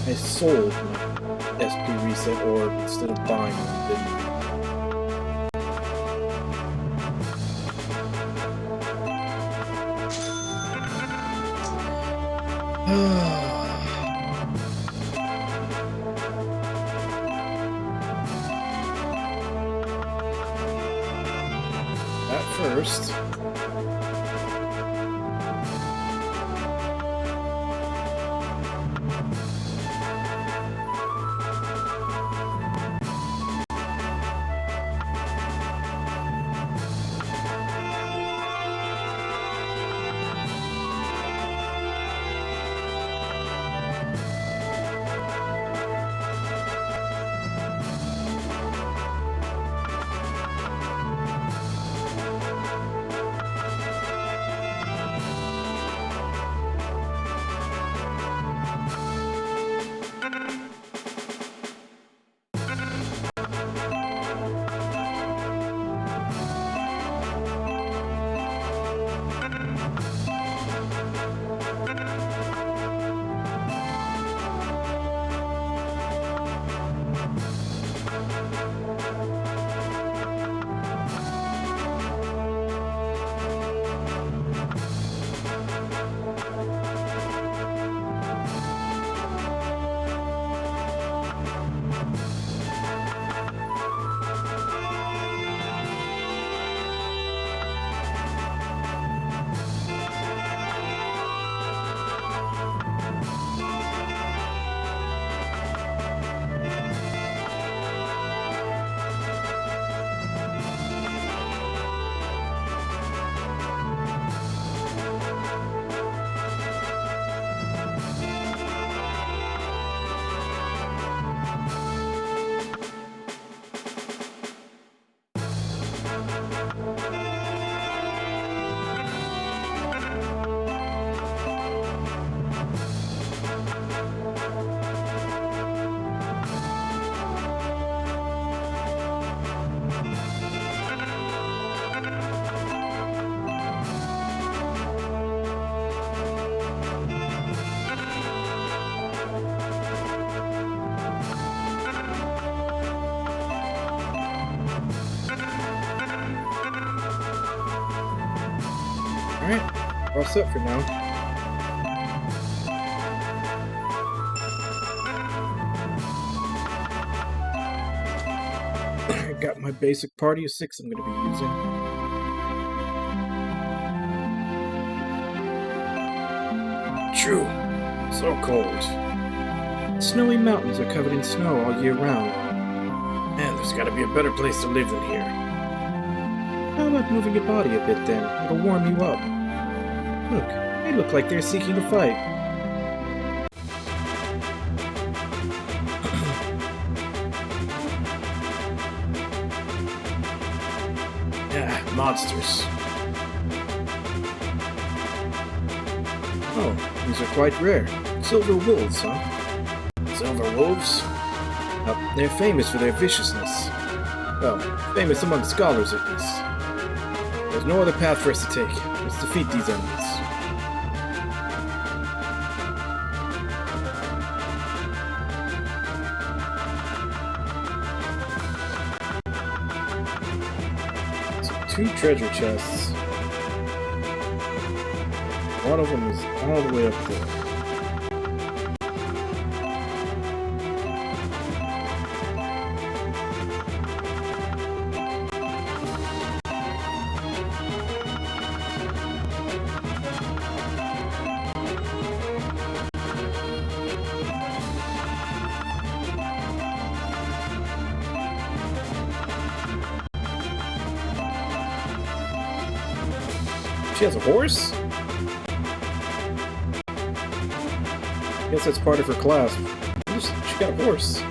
I sold my SP reset orb instead of buying one, didn't I? That first. Alright, all set for now. I got my basic party of 6 I'm going to be using. True, so cold. Snowy mountains are covered in snow all year round. Man, there's got to be a better place to live than here. How about moving your body a bit then? It'll warm you up. Look, they look like they're seeking a fight. Yeah, monsters. Oh, these are quite rare. Silver wolves, huh? Silver wolves? They're famous for their viciousness. Well, famous among scholars at least. There's no other path for us to take. Let's defeat these enemies. So 2 treasure chests. One of them is all the way up there. She has a horse? Guess that's part of her class. She got a horse.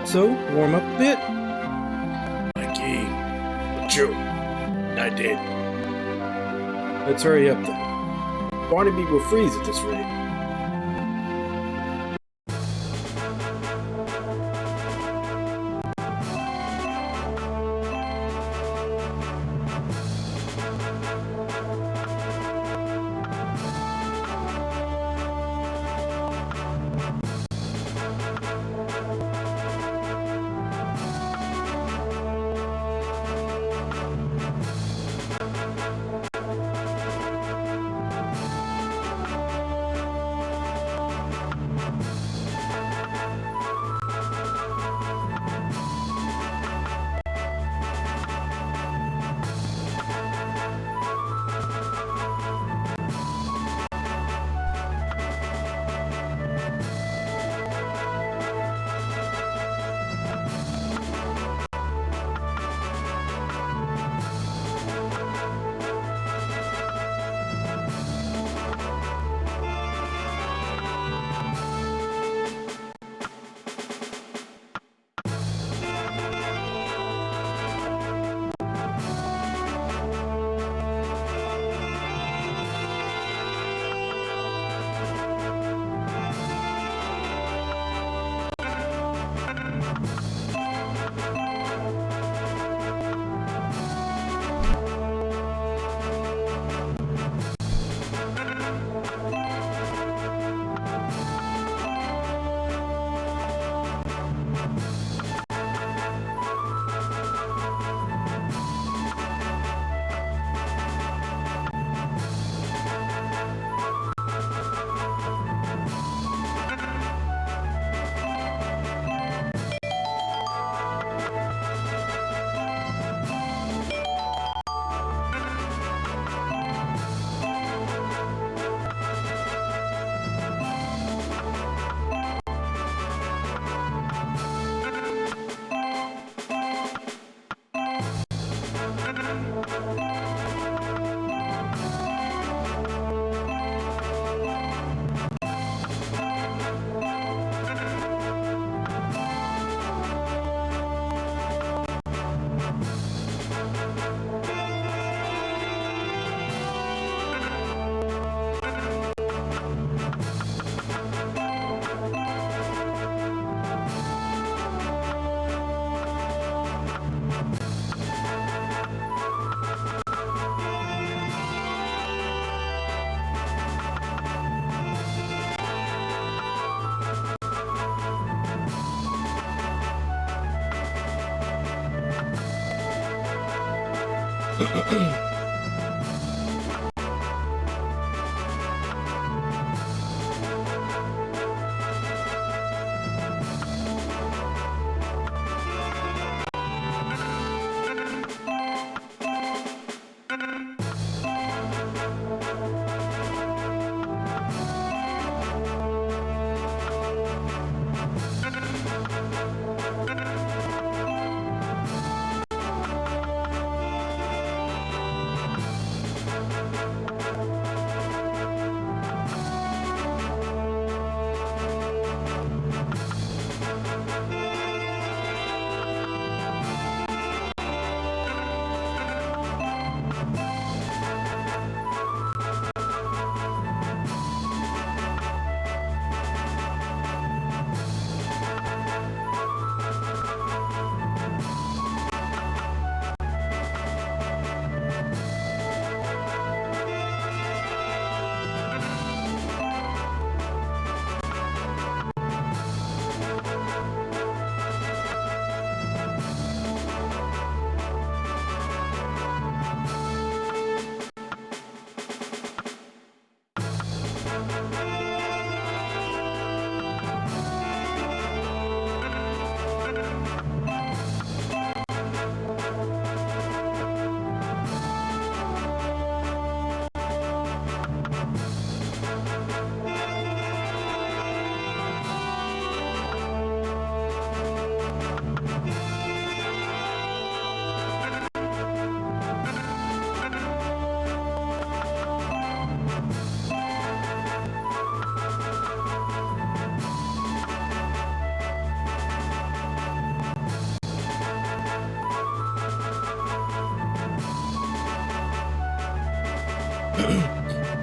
So, warm up a bit. Mikey, achoo. I did. Let's hurry up then. Barnaby will freeze at this rate.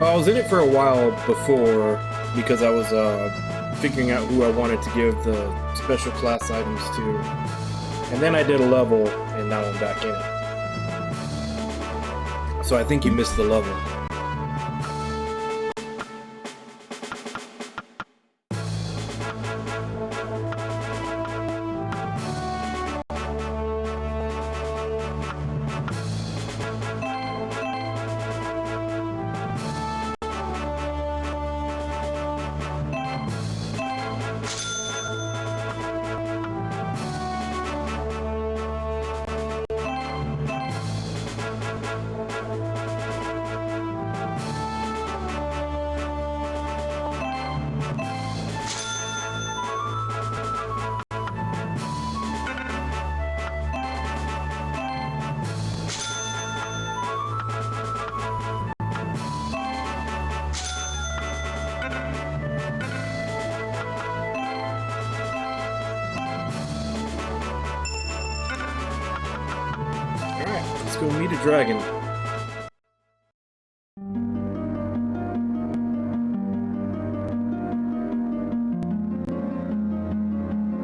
I was in it for a while before because I was figuring out who I wanted to give the special class items to. And then I did a level, and now I'm back in it. So I think you missed the level. Let's go meet a dragon.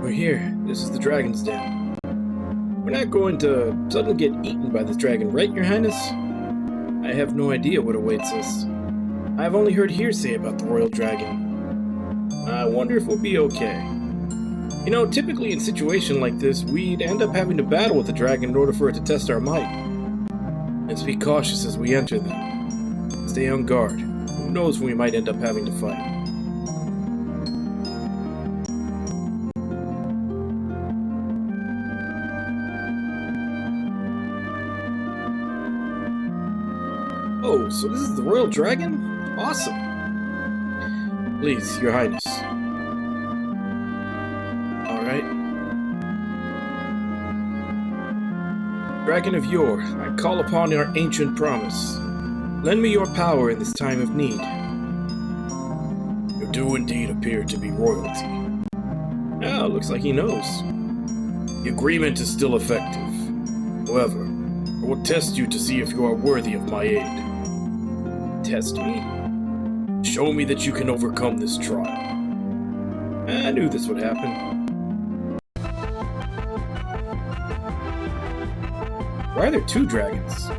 We're here. This is the dragon's den. We're not going to suddenly get eaten by this dragon, right, Your Highness? I have no idea what awaits us. I've only heard hearsay about the royal dragon. I wonder if we'll be okay. You know, typically in a situation like this, we'd end up having to battle with the dragon in order for it to test our might. Let's be cautious as we enter them. Stay on guard. Who knows when we might end up having to fight. Oh, so this is the royal dragon? Awesome. Please, Your Highness. Alright. Dragon of yore, I call upon our ancient promise. Lend me your power in this time of need. You do indeed appear to be royalty. Ah, looks like he knows. The agreement is still effective. However, I will test you to see if you are worthy of my aid. Test me? Show me that you can overcome this trial. I knew this would happen. Why are there two dragons?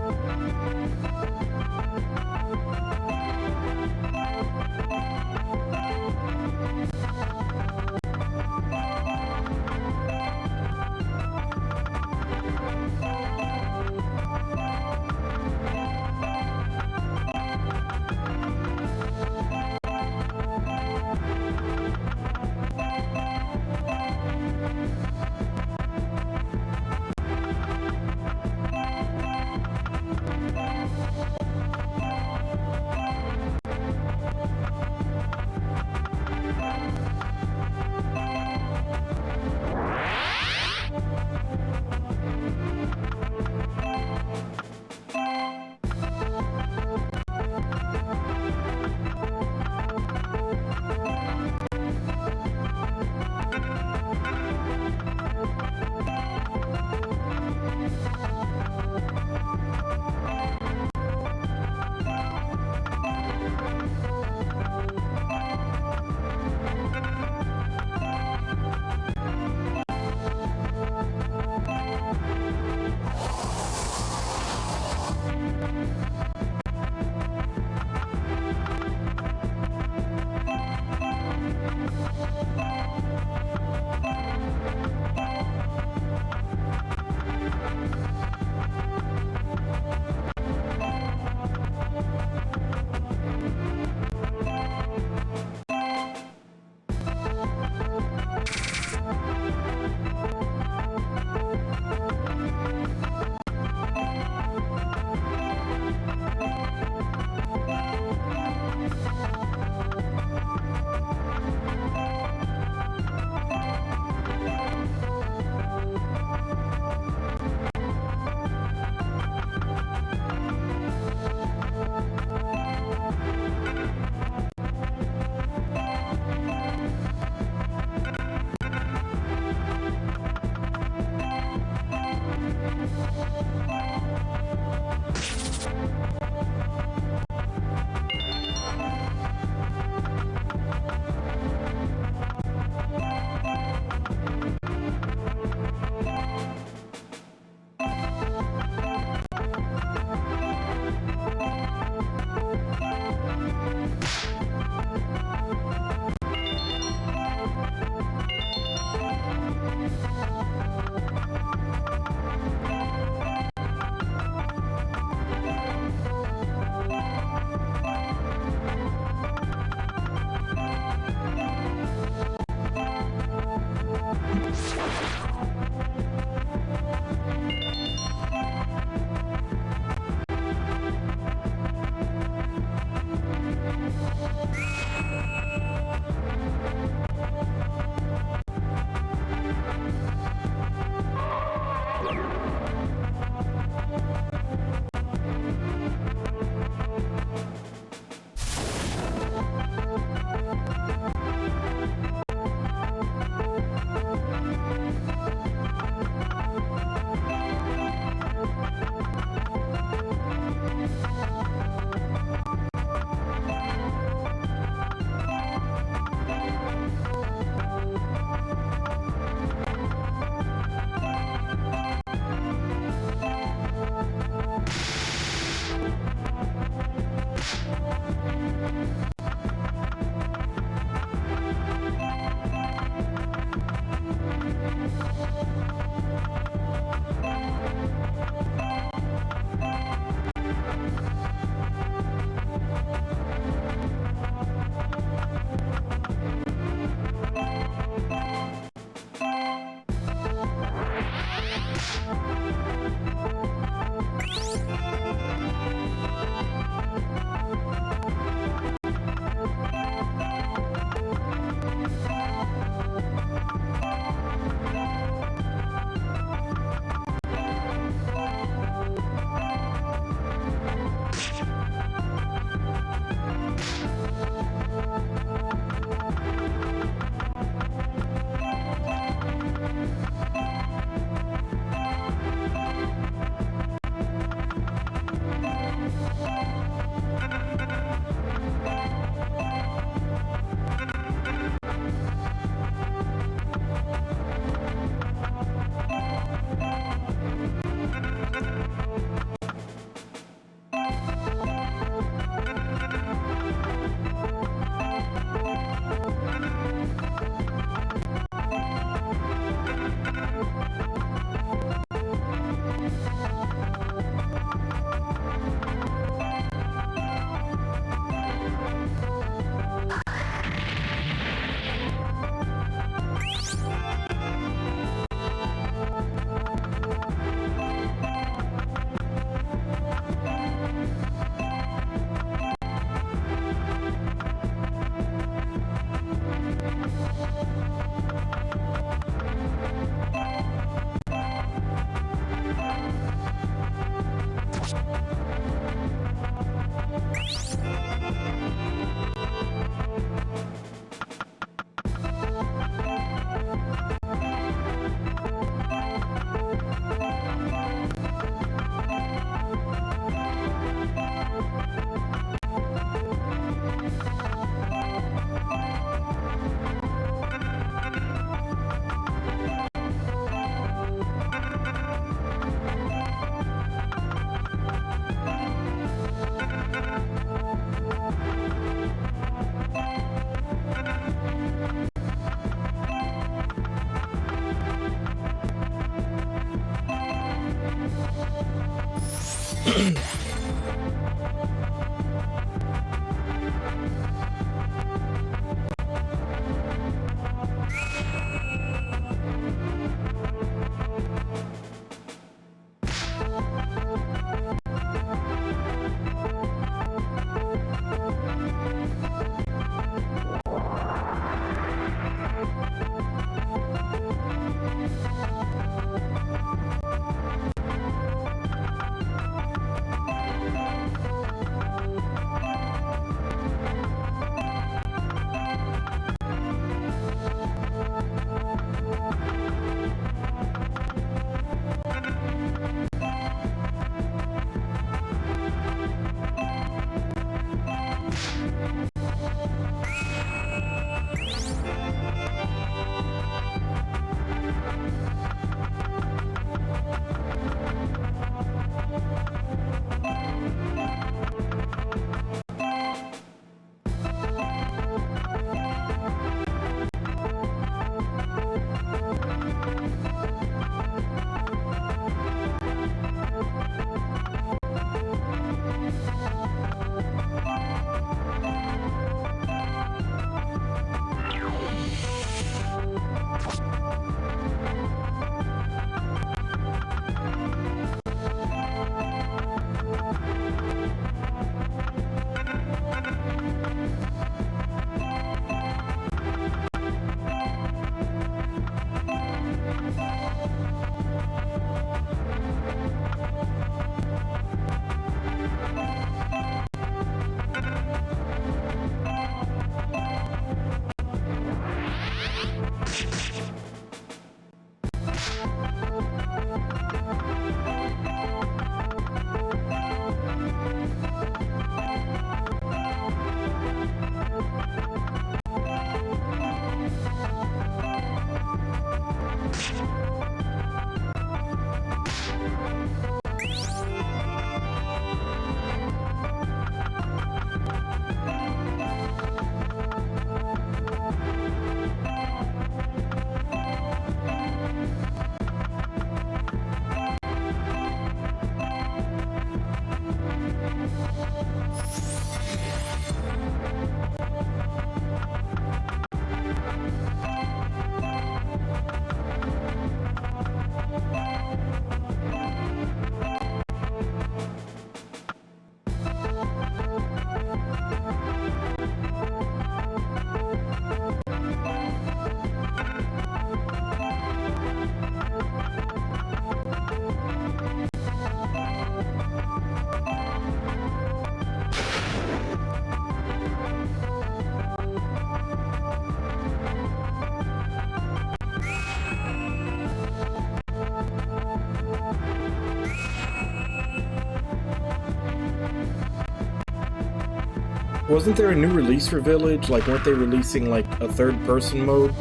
Wasn't there a new release for Village? Like, weren't they releasing, like, a third-person mode?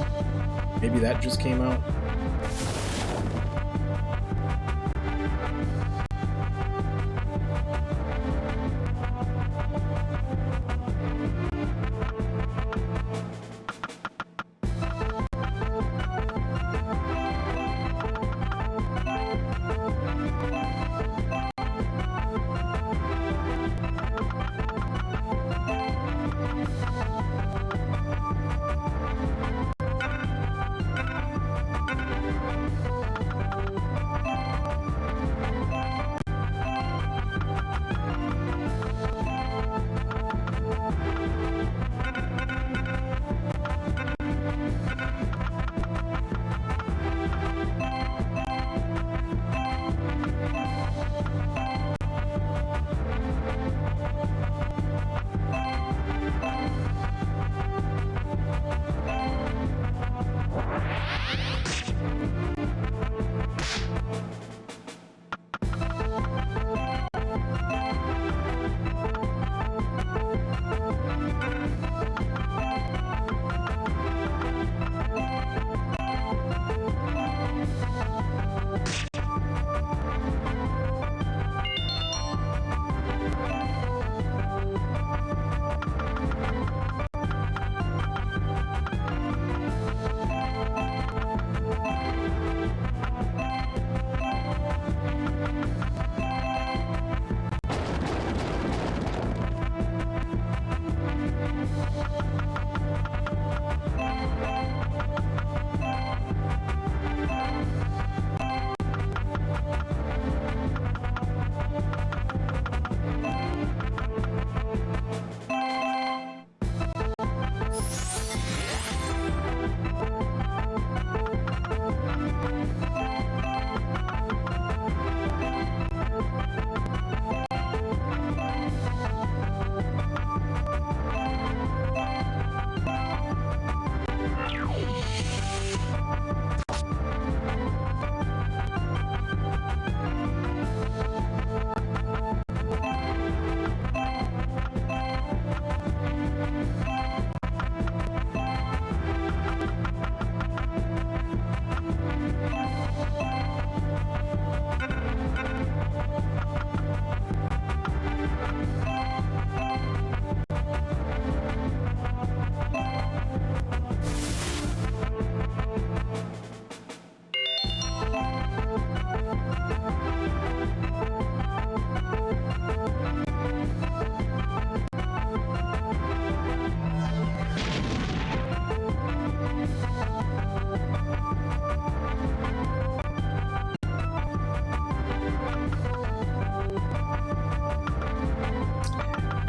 Maybe that just came out?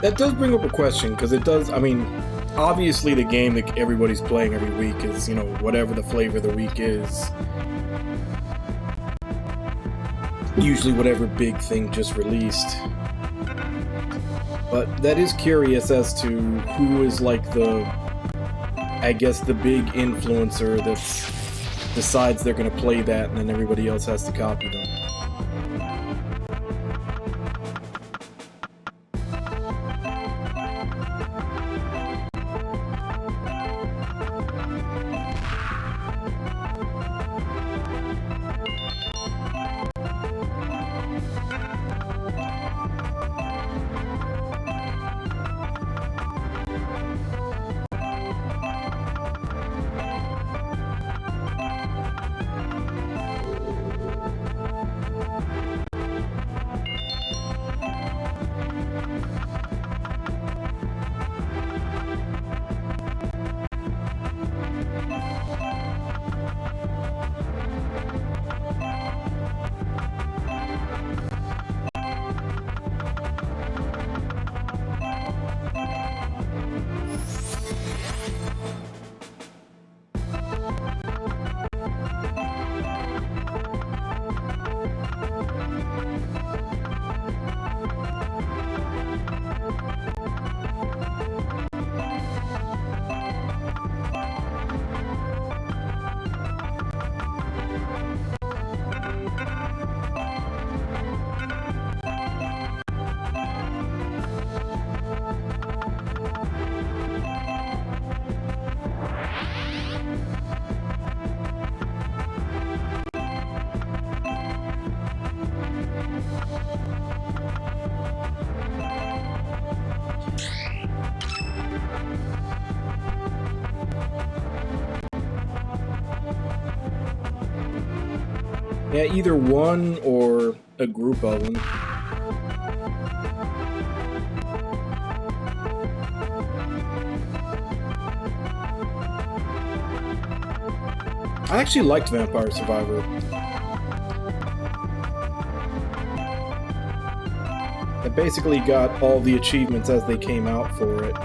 That does bring up a question, because it does, I mean, obviously the game that everybody's playing every week is, you know, whatever the flavor of the week is. Usually whatever big thing just released. But that is curious as to who is like the, I guess, the big influencer that decides they're going to play that and then everybody else has to copy them. Yeah, either one or a group of them. I actually liked Vampire Survivor. I basically got all the achievements as they came out for it.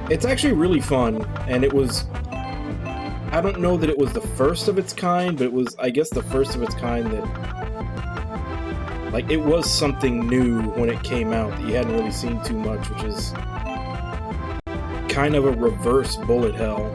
It's actually really fun, and it was... I don't know that it was the first of its kind, but it was, I guess, the first of its kind that... Like, it was something new when it came out that you hadn't really seen too much, which is kind of a reverse bullet hell.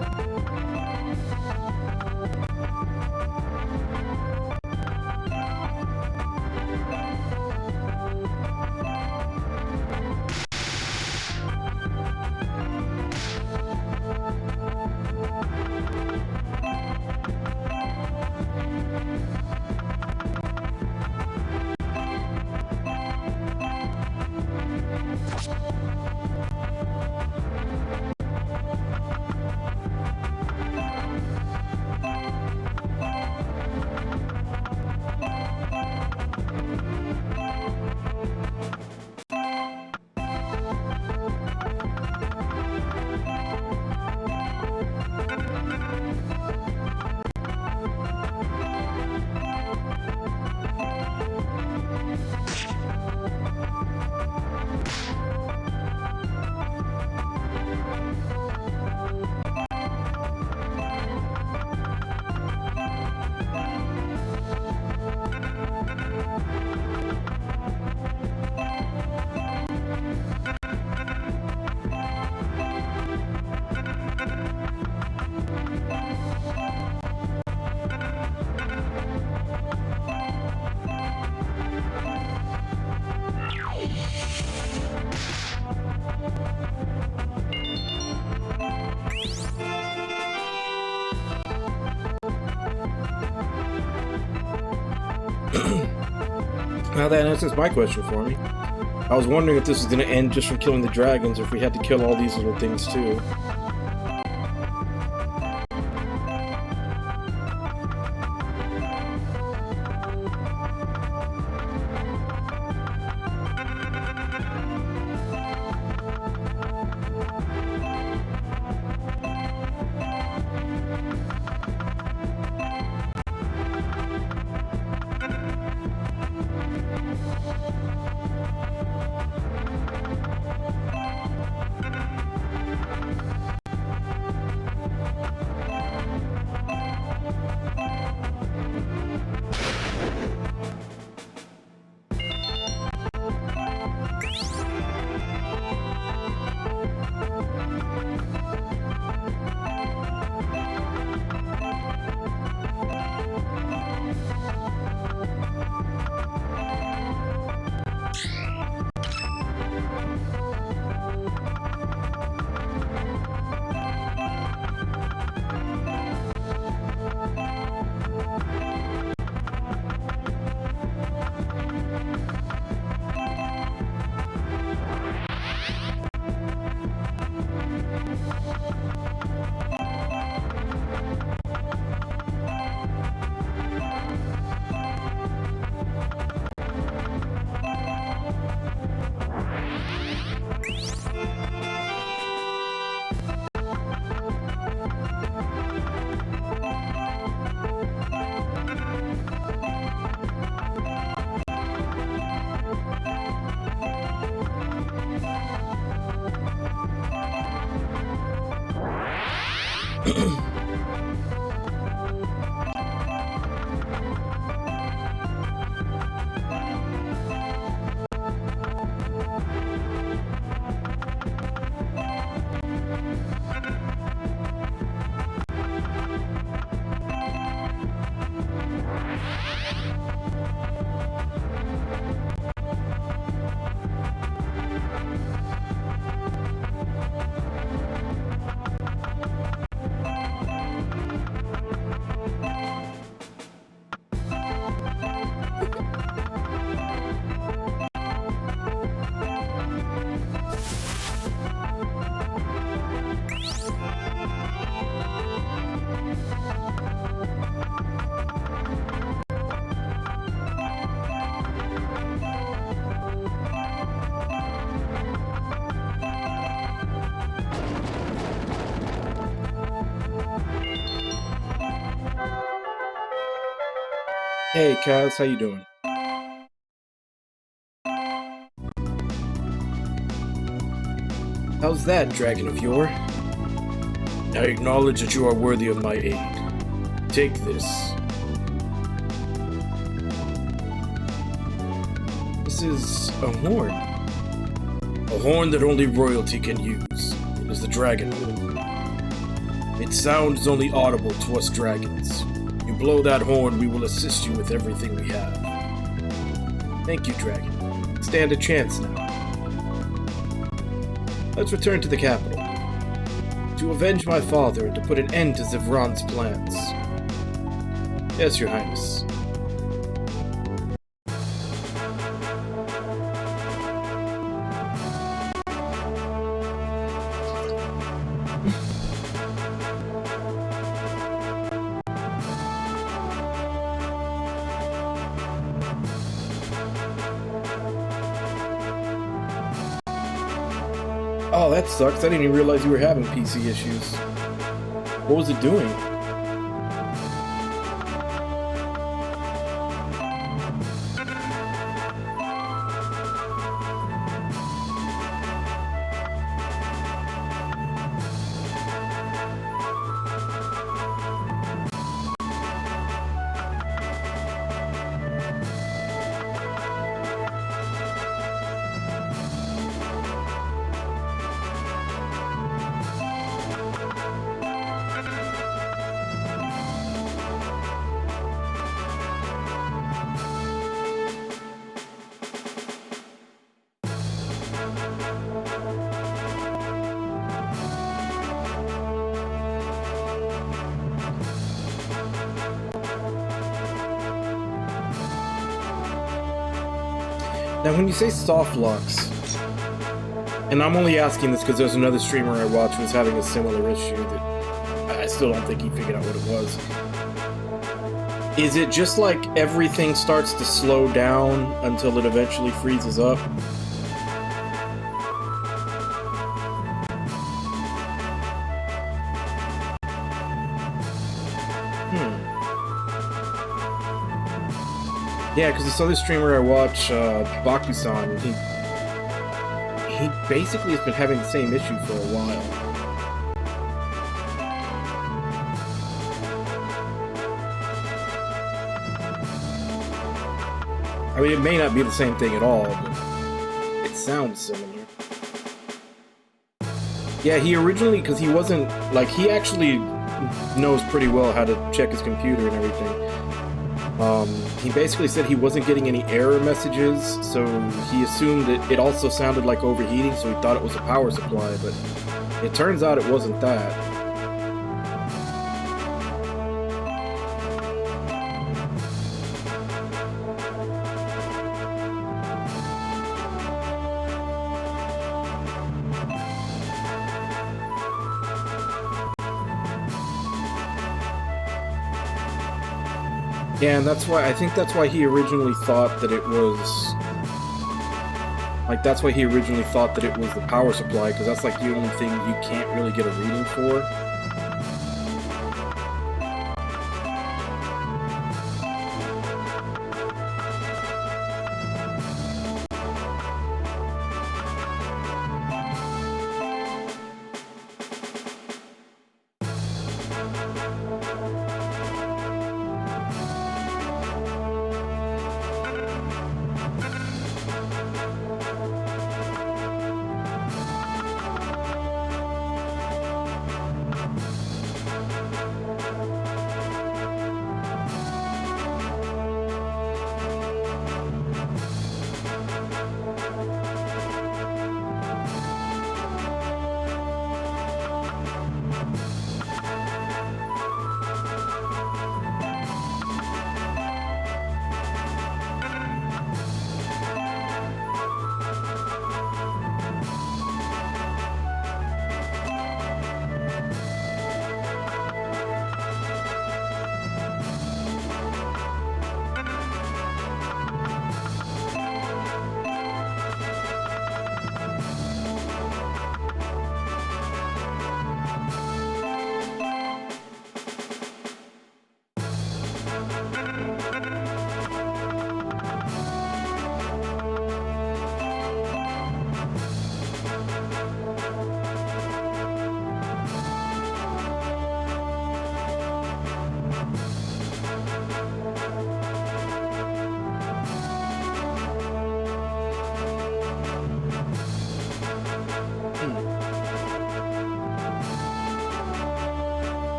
Now that answers my question for me. I was wondering if this was going to end just from killing the dragons, or if we had to kill all these little things too. Hey, Kaz, how you doing? How's that, dragon of yore? I acknowledge that you are worthy of my aid. Take this. This is a horn. A horn that only royalty can use. It is the dragon horn. Its sound is only audible to us dragons. You blow that horn, we will assist you with everything we have. Thank you, dragon. Stand a chance now. Let's return to the capital. To avenge my father and to put an end to Zivran's plans. Yes, your highness. Oh, that sucks. I didn't even realize you were having PC issues. What was it doing? Now, when you say soft lux, and I'm only asking this because there's another streamer I watch who's having a similar issue that I still don't think he figured out what it was. Is it just like everything starts to slow down until it eventually freezes up? Yeah, because this other streamer I watch, Bakusan, he basically has been having the same issue for a while. I mean, it may not be the same thing at all, but it sounds similar. Yeah, he originally, because he wasn't, like, he actually knows pretty well how to check his computer and everything. He basically said he wasn't getting any error messages, so he assumed that it also sounded like overheating, so he thought it was a power supply, but it turns out it wasn't that. Yeah, and that's why, I think that's why he originally thought that it was, like, that's why he originally thought that it was the power supply, because that's, like, the only thing you can't really get a reading for.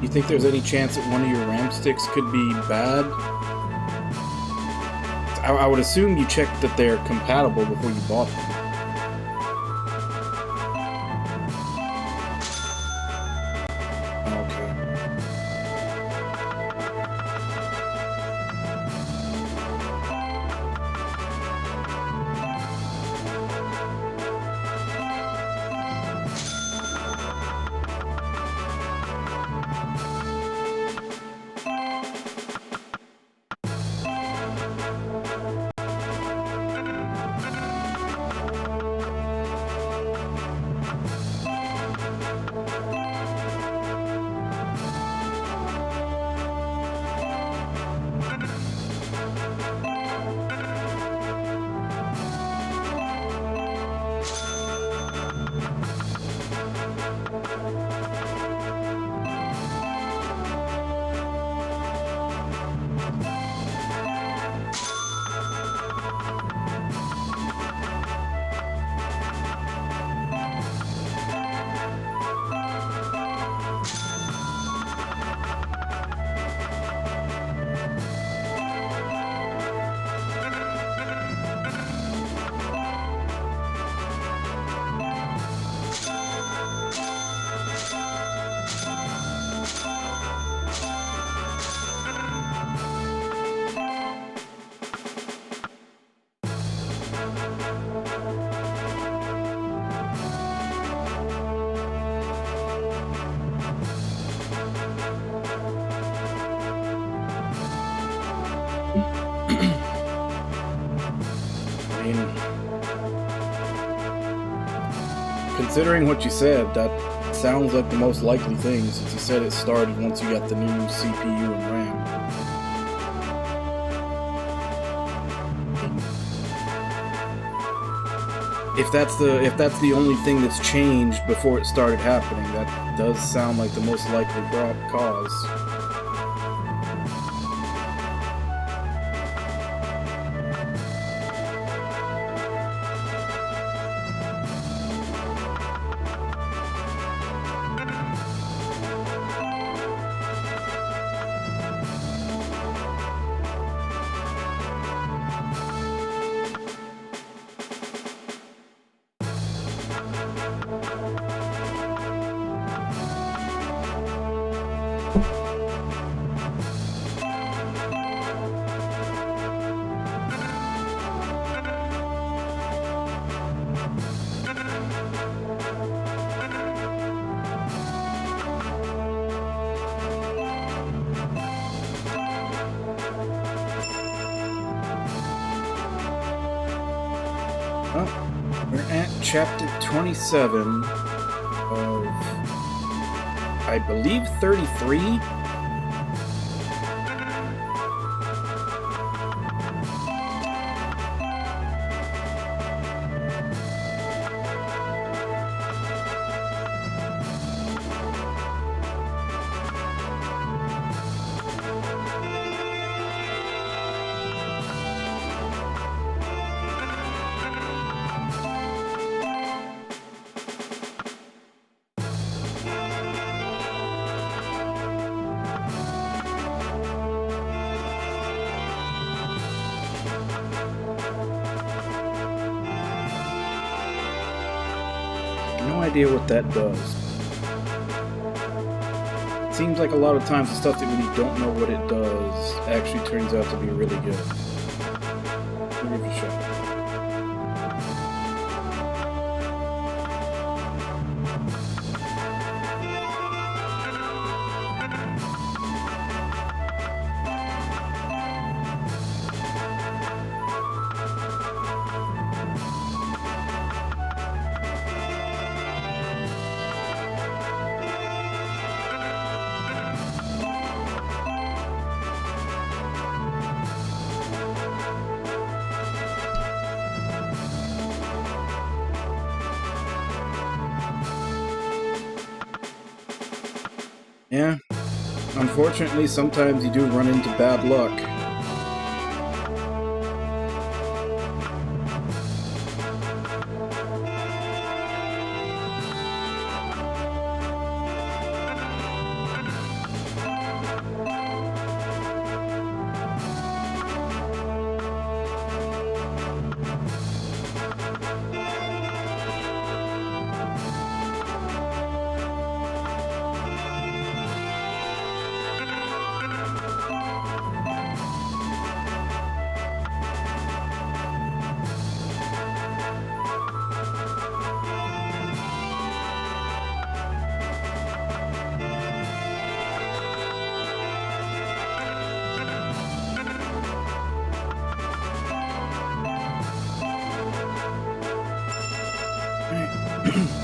You think there's any chance that one of your RAM sticks could be bad? I would assume you checked that they're compatible before you bought them. considering what you said, that sounds like the most likely thing, since you said it started once you got the new CPU and RAM. If that's the only thing that's changed before it started happening, that does sound like the most likely cause. We're at chapter 27 of, I believe, 33? No idea what that does. Seems like a lot of times the stuff that when you don't know what it does actually turns out to be really good. Give it a shot. Yeah, unfortunately, sometimes you do run into bad luck.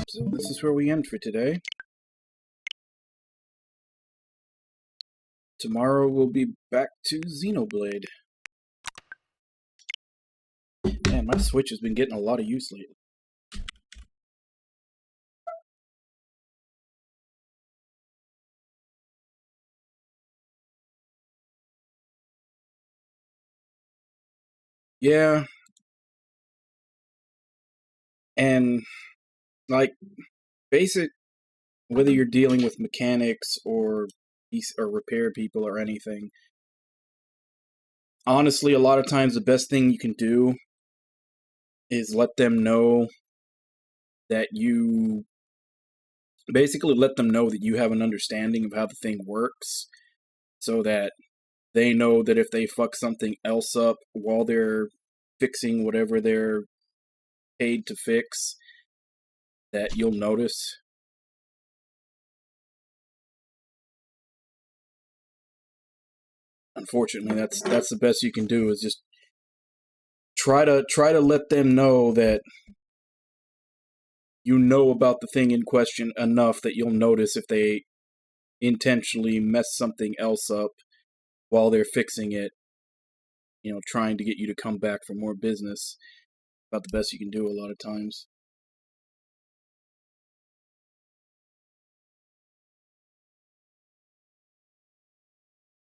So this is where we end for today. Tomorrow we'll be back to Xenoblade. Man, my Switch has been getting a lot of use lately. Yeah. And, like, basic, whether you're dealing with mechanics or repair people or anything, honestly, a lot of times the best thing you can do is let them know that you... Basically let them know that you have an understanding of how the thing works, so that they know that if they fuck something else up while they're fixing whatever they're paid to fix, that you'll notice. Unfortunately, that's the best you can do, is just try to let them know that you know about the thing in question enough that you'll notice if they intentionally mess something else up while they're fixing it, trying to get you to come back for more business. About the best you can do a lot of times.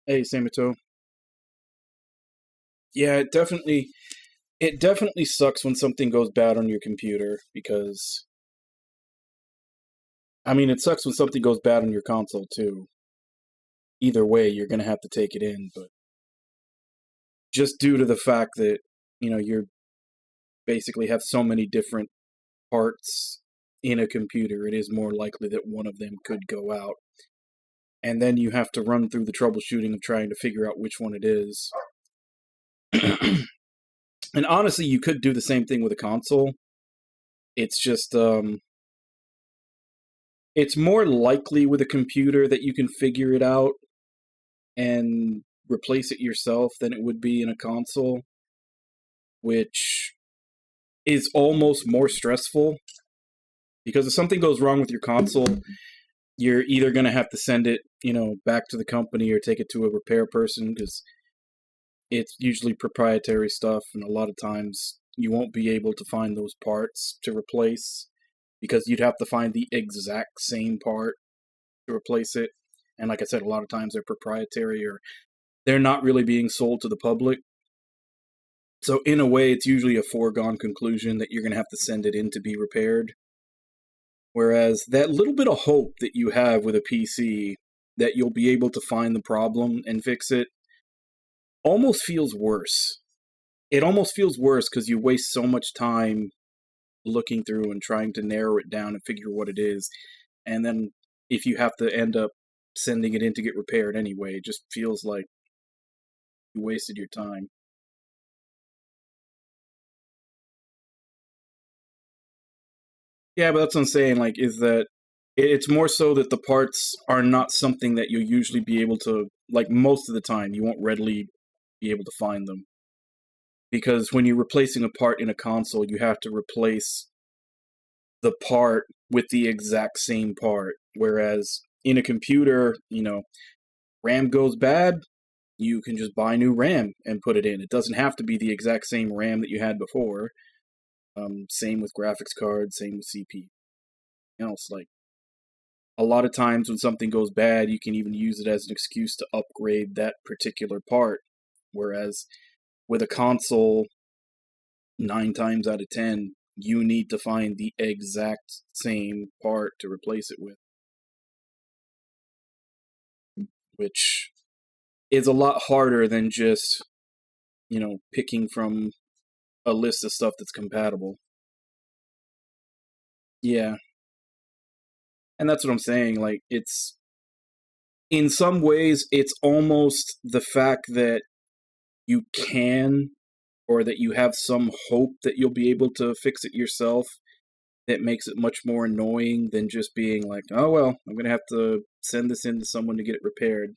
Hey, Samato. Yeah, it definitely sucks when something goes bad on your computer, because I mean, it sucks when something goes bad on your console too. Either way, you're going to have to take it in, but just due to the fact that, you're basically have so many different parts in a computer, it is more likely that one of them could go out. And then you have to run through the troubleshooting of trying to figure out which one it is. And honestly, you could do the same thing with a console. It's just, it's more likely with a computer that you can figure it out and replace it yourself than it would be in a console, which is almost more stressful, because if something goes wrong with your console, you're either going to have to send it, back to the company or take it to a repair person, because it's usually proprietary stuff, and a lot of times you won't be able to find those parts to replace, because you'd have to find the exact same part to replace it. And like I said, a lot of times they're proprietary, or they're not really being sold to the public. So in a way, it's usually a foregone conclusion that you're going to have to send it in to be repaired. Whereas that little bit of hope that you have with a PC that you'll be able to find the problem and fix it almost feels worse. It almost feels worse because you waste so much time looking through and trying to narrow it down and figure what it is. And then if you have to end up sending it in to get repaired anyway, it just feels like you wasted your time. Yeah, but that's what I'm saying, is that it's more so that the parts are not something that you'll usually be able to, most of the time, you won't readily be able to find them. Because when you're replacing a part in a console, you have to replace the part with the exact same part. Whereas in a computer, RAM goes bad, you can just buy new RAM and put it in. It doesn't have to be the exact same RAM that you had before. Same with graphics cards, same with CPU. Else, a lot of times when something goes bad, you can even use it as an excuse to upgrade that particular part. Whereas with a console, 9 times out of 10, you need to find the exact same part to replace it with. Which is a lot harder than just, picking from a list of stuff that's compatible. Yeah. And that's what I'm saying, it's... In some ways, it's almost the fact that you can, or that you have some hope that you'll be able to fix it yourself, that makes it much more annoying than just being like, oh well, I'm going to have to send this in to someone to get it repaired.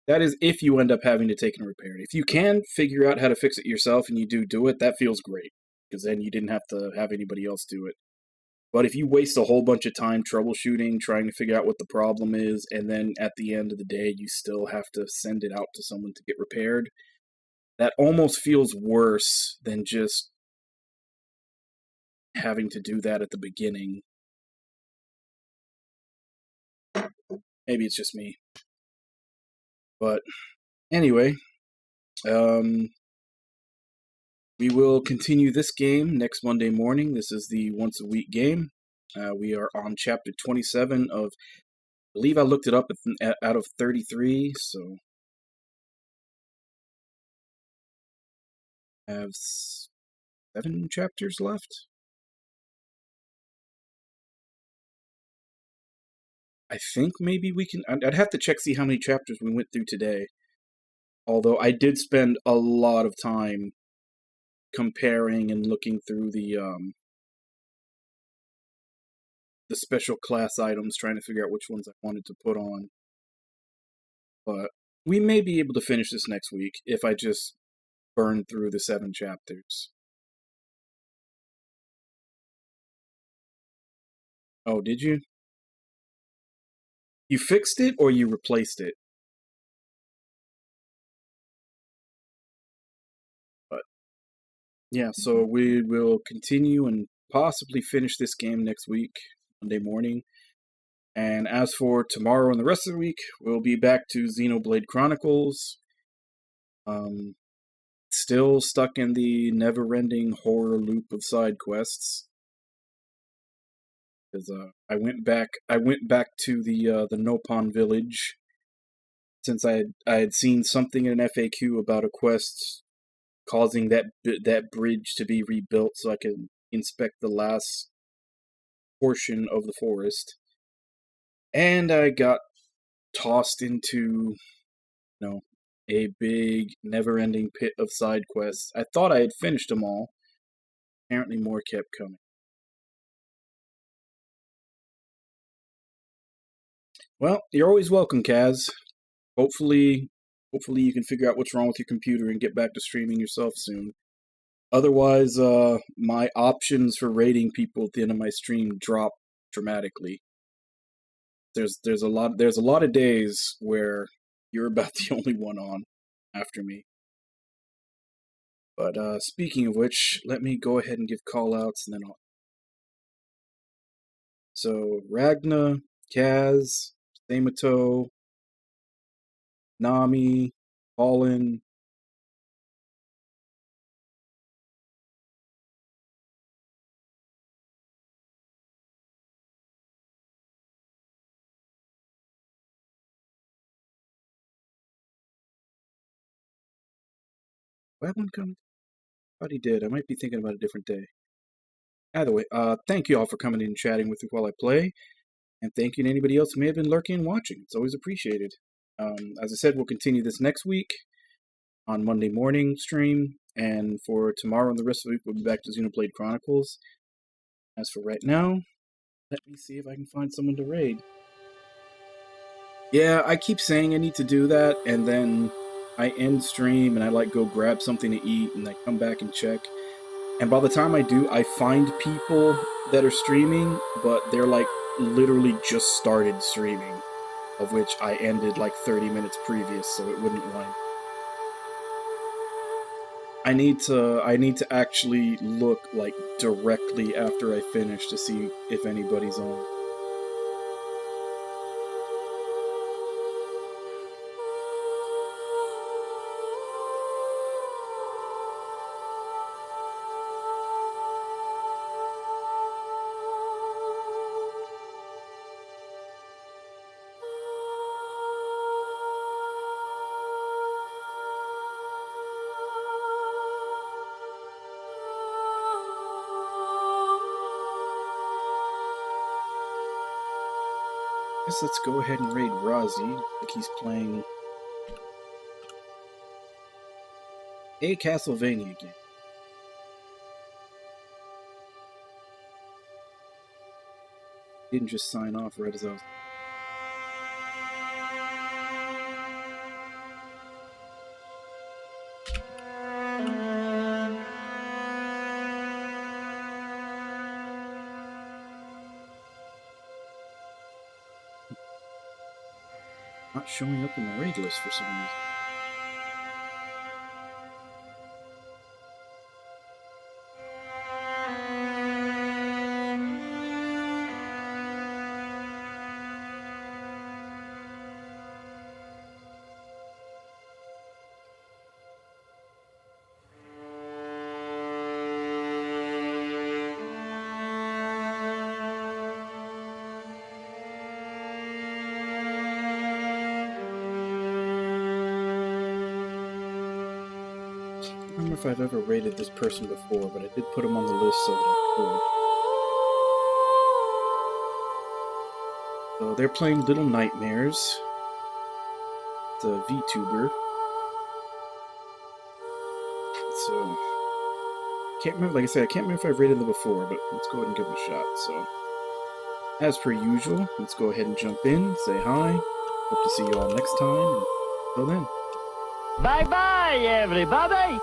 That is if you end up having to take it and repair it. If you can figure out how to fix it yourself and you do it, that feels great, because then you didn't have to have anybody else do it. But if you waste a whole bunch of time troubleshooting, trying to figure out what the problem is, and then at the end of the day you still have to send it out to someone to get repaired, that almost feels worse than just having to do that at the beginning. Maybe it's just me. But anyway, we will continue this game next Monday morning. This is the once-a-week game. We are on Chapter 27 of, I believe I looked it up, out of 33, so... I have 7 chapters left? I think maybe we can... I'd have to check, see how many chapters we went through today. Although I did spend a lot of time comparing and looking through the special class items, trying to figure out which ones I wanted to put on. But we may be able to finish this next week if I just burn through the 7 chapters. Oh, did you? You fixed it or you replaced it? But yeah, so we will continue and possibly finish this game next week, Monday morning. And as for tomorrow and the rest of the week, we'll be back to Xenoblade Chronicles. Still stuck in the never-ending horror loop of side quests. Because I went back to the Nopon village since I had seen something in an FAQ about a quest causing that bridge to be rebuilt so I could inspect the last portion of the forest. And I got tossed into, a big, never-ending pit of side quests. I thought I had finished them all. Apparently more kept coming. Well, you're always welcome, Kaz. Hopefully you can figure out what's wrong with your computer and get back to streaming yourself soon. Otherwise, my options for rating people at the end of my stream drop dramatically. There's a lot of days where you're about the only one on after me. But speaking of which, let me go ahead and give call-outs and then I'll... So, Ragna, Kaz, Samato, Nami, Fallen. Why haven't come? Thought he did. I might be thinking about a different day. Either way, thank you all for coming in and chatting with me while I play. And thank you to anybody else who may have been lurking and watching. It's always appreciated. As I said, we'll continue this next week on Monday morning stream. And for tomorrow and the rest of the week, we'll be back to Xenoblade Chronicles. As for right now, let me see if I can find someone to raid. Yeah, I keep saying I need to do that, and then I end stream and I go grab something to eat, and I come back and check. And by the time I do, I find people that are streaming, but they're literally just started streaming, of which I ended 30 minutes previous, so it wouldn't run. I need to actually look directly after I finish to see if anybody's on. Guess let's go ahead and raid Razi. He's playing a Castlevania game. Didn't just sign off right as I was... Not showing up in the raid list for some reason. I don't remember if I've ever rated this person before, but I did put him on the list so that I could. So they're playing Little Nightmares. It's a VTuber. So, can't remember, like I said, I can't remember if I've rated them before, but let's go ahead and give them a shot. So, as per usual, let's go ahead and jump in, say hi. Hope to see you all next time, and until then. Bye-bye, everybody!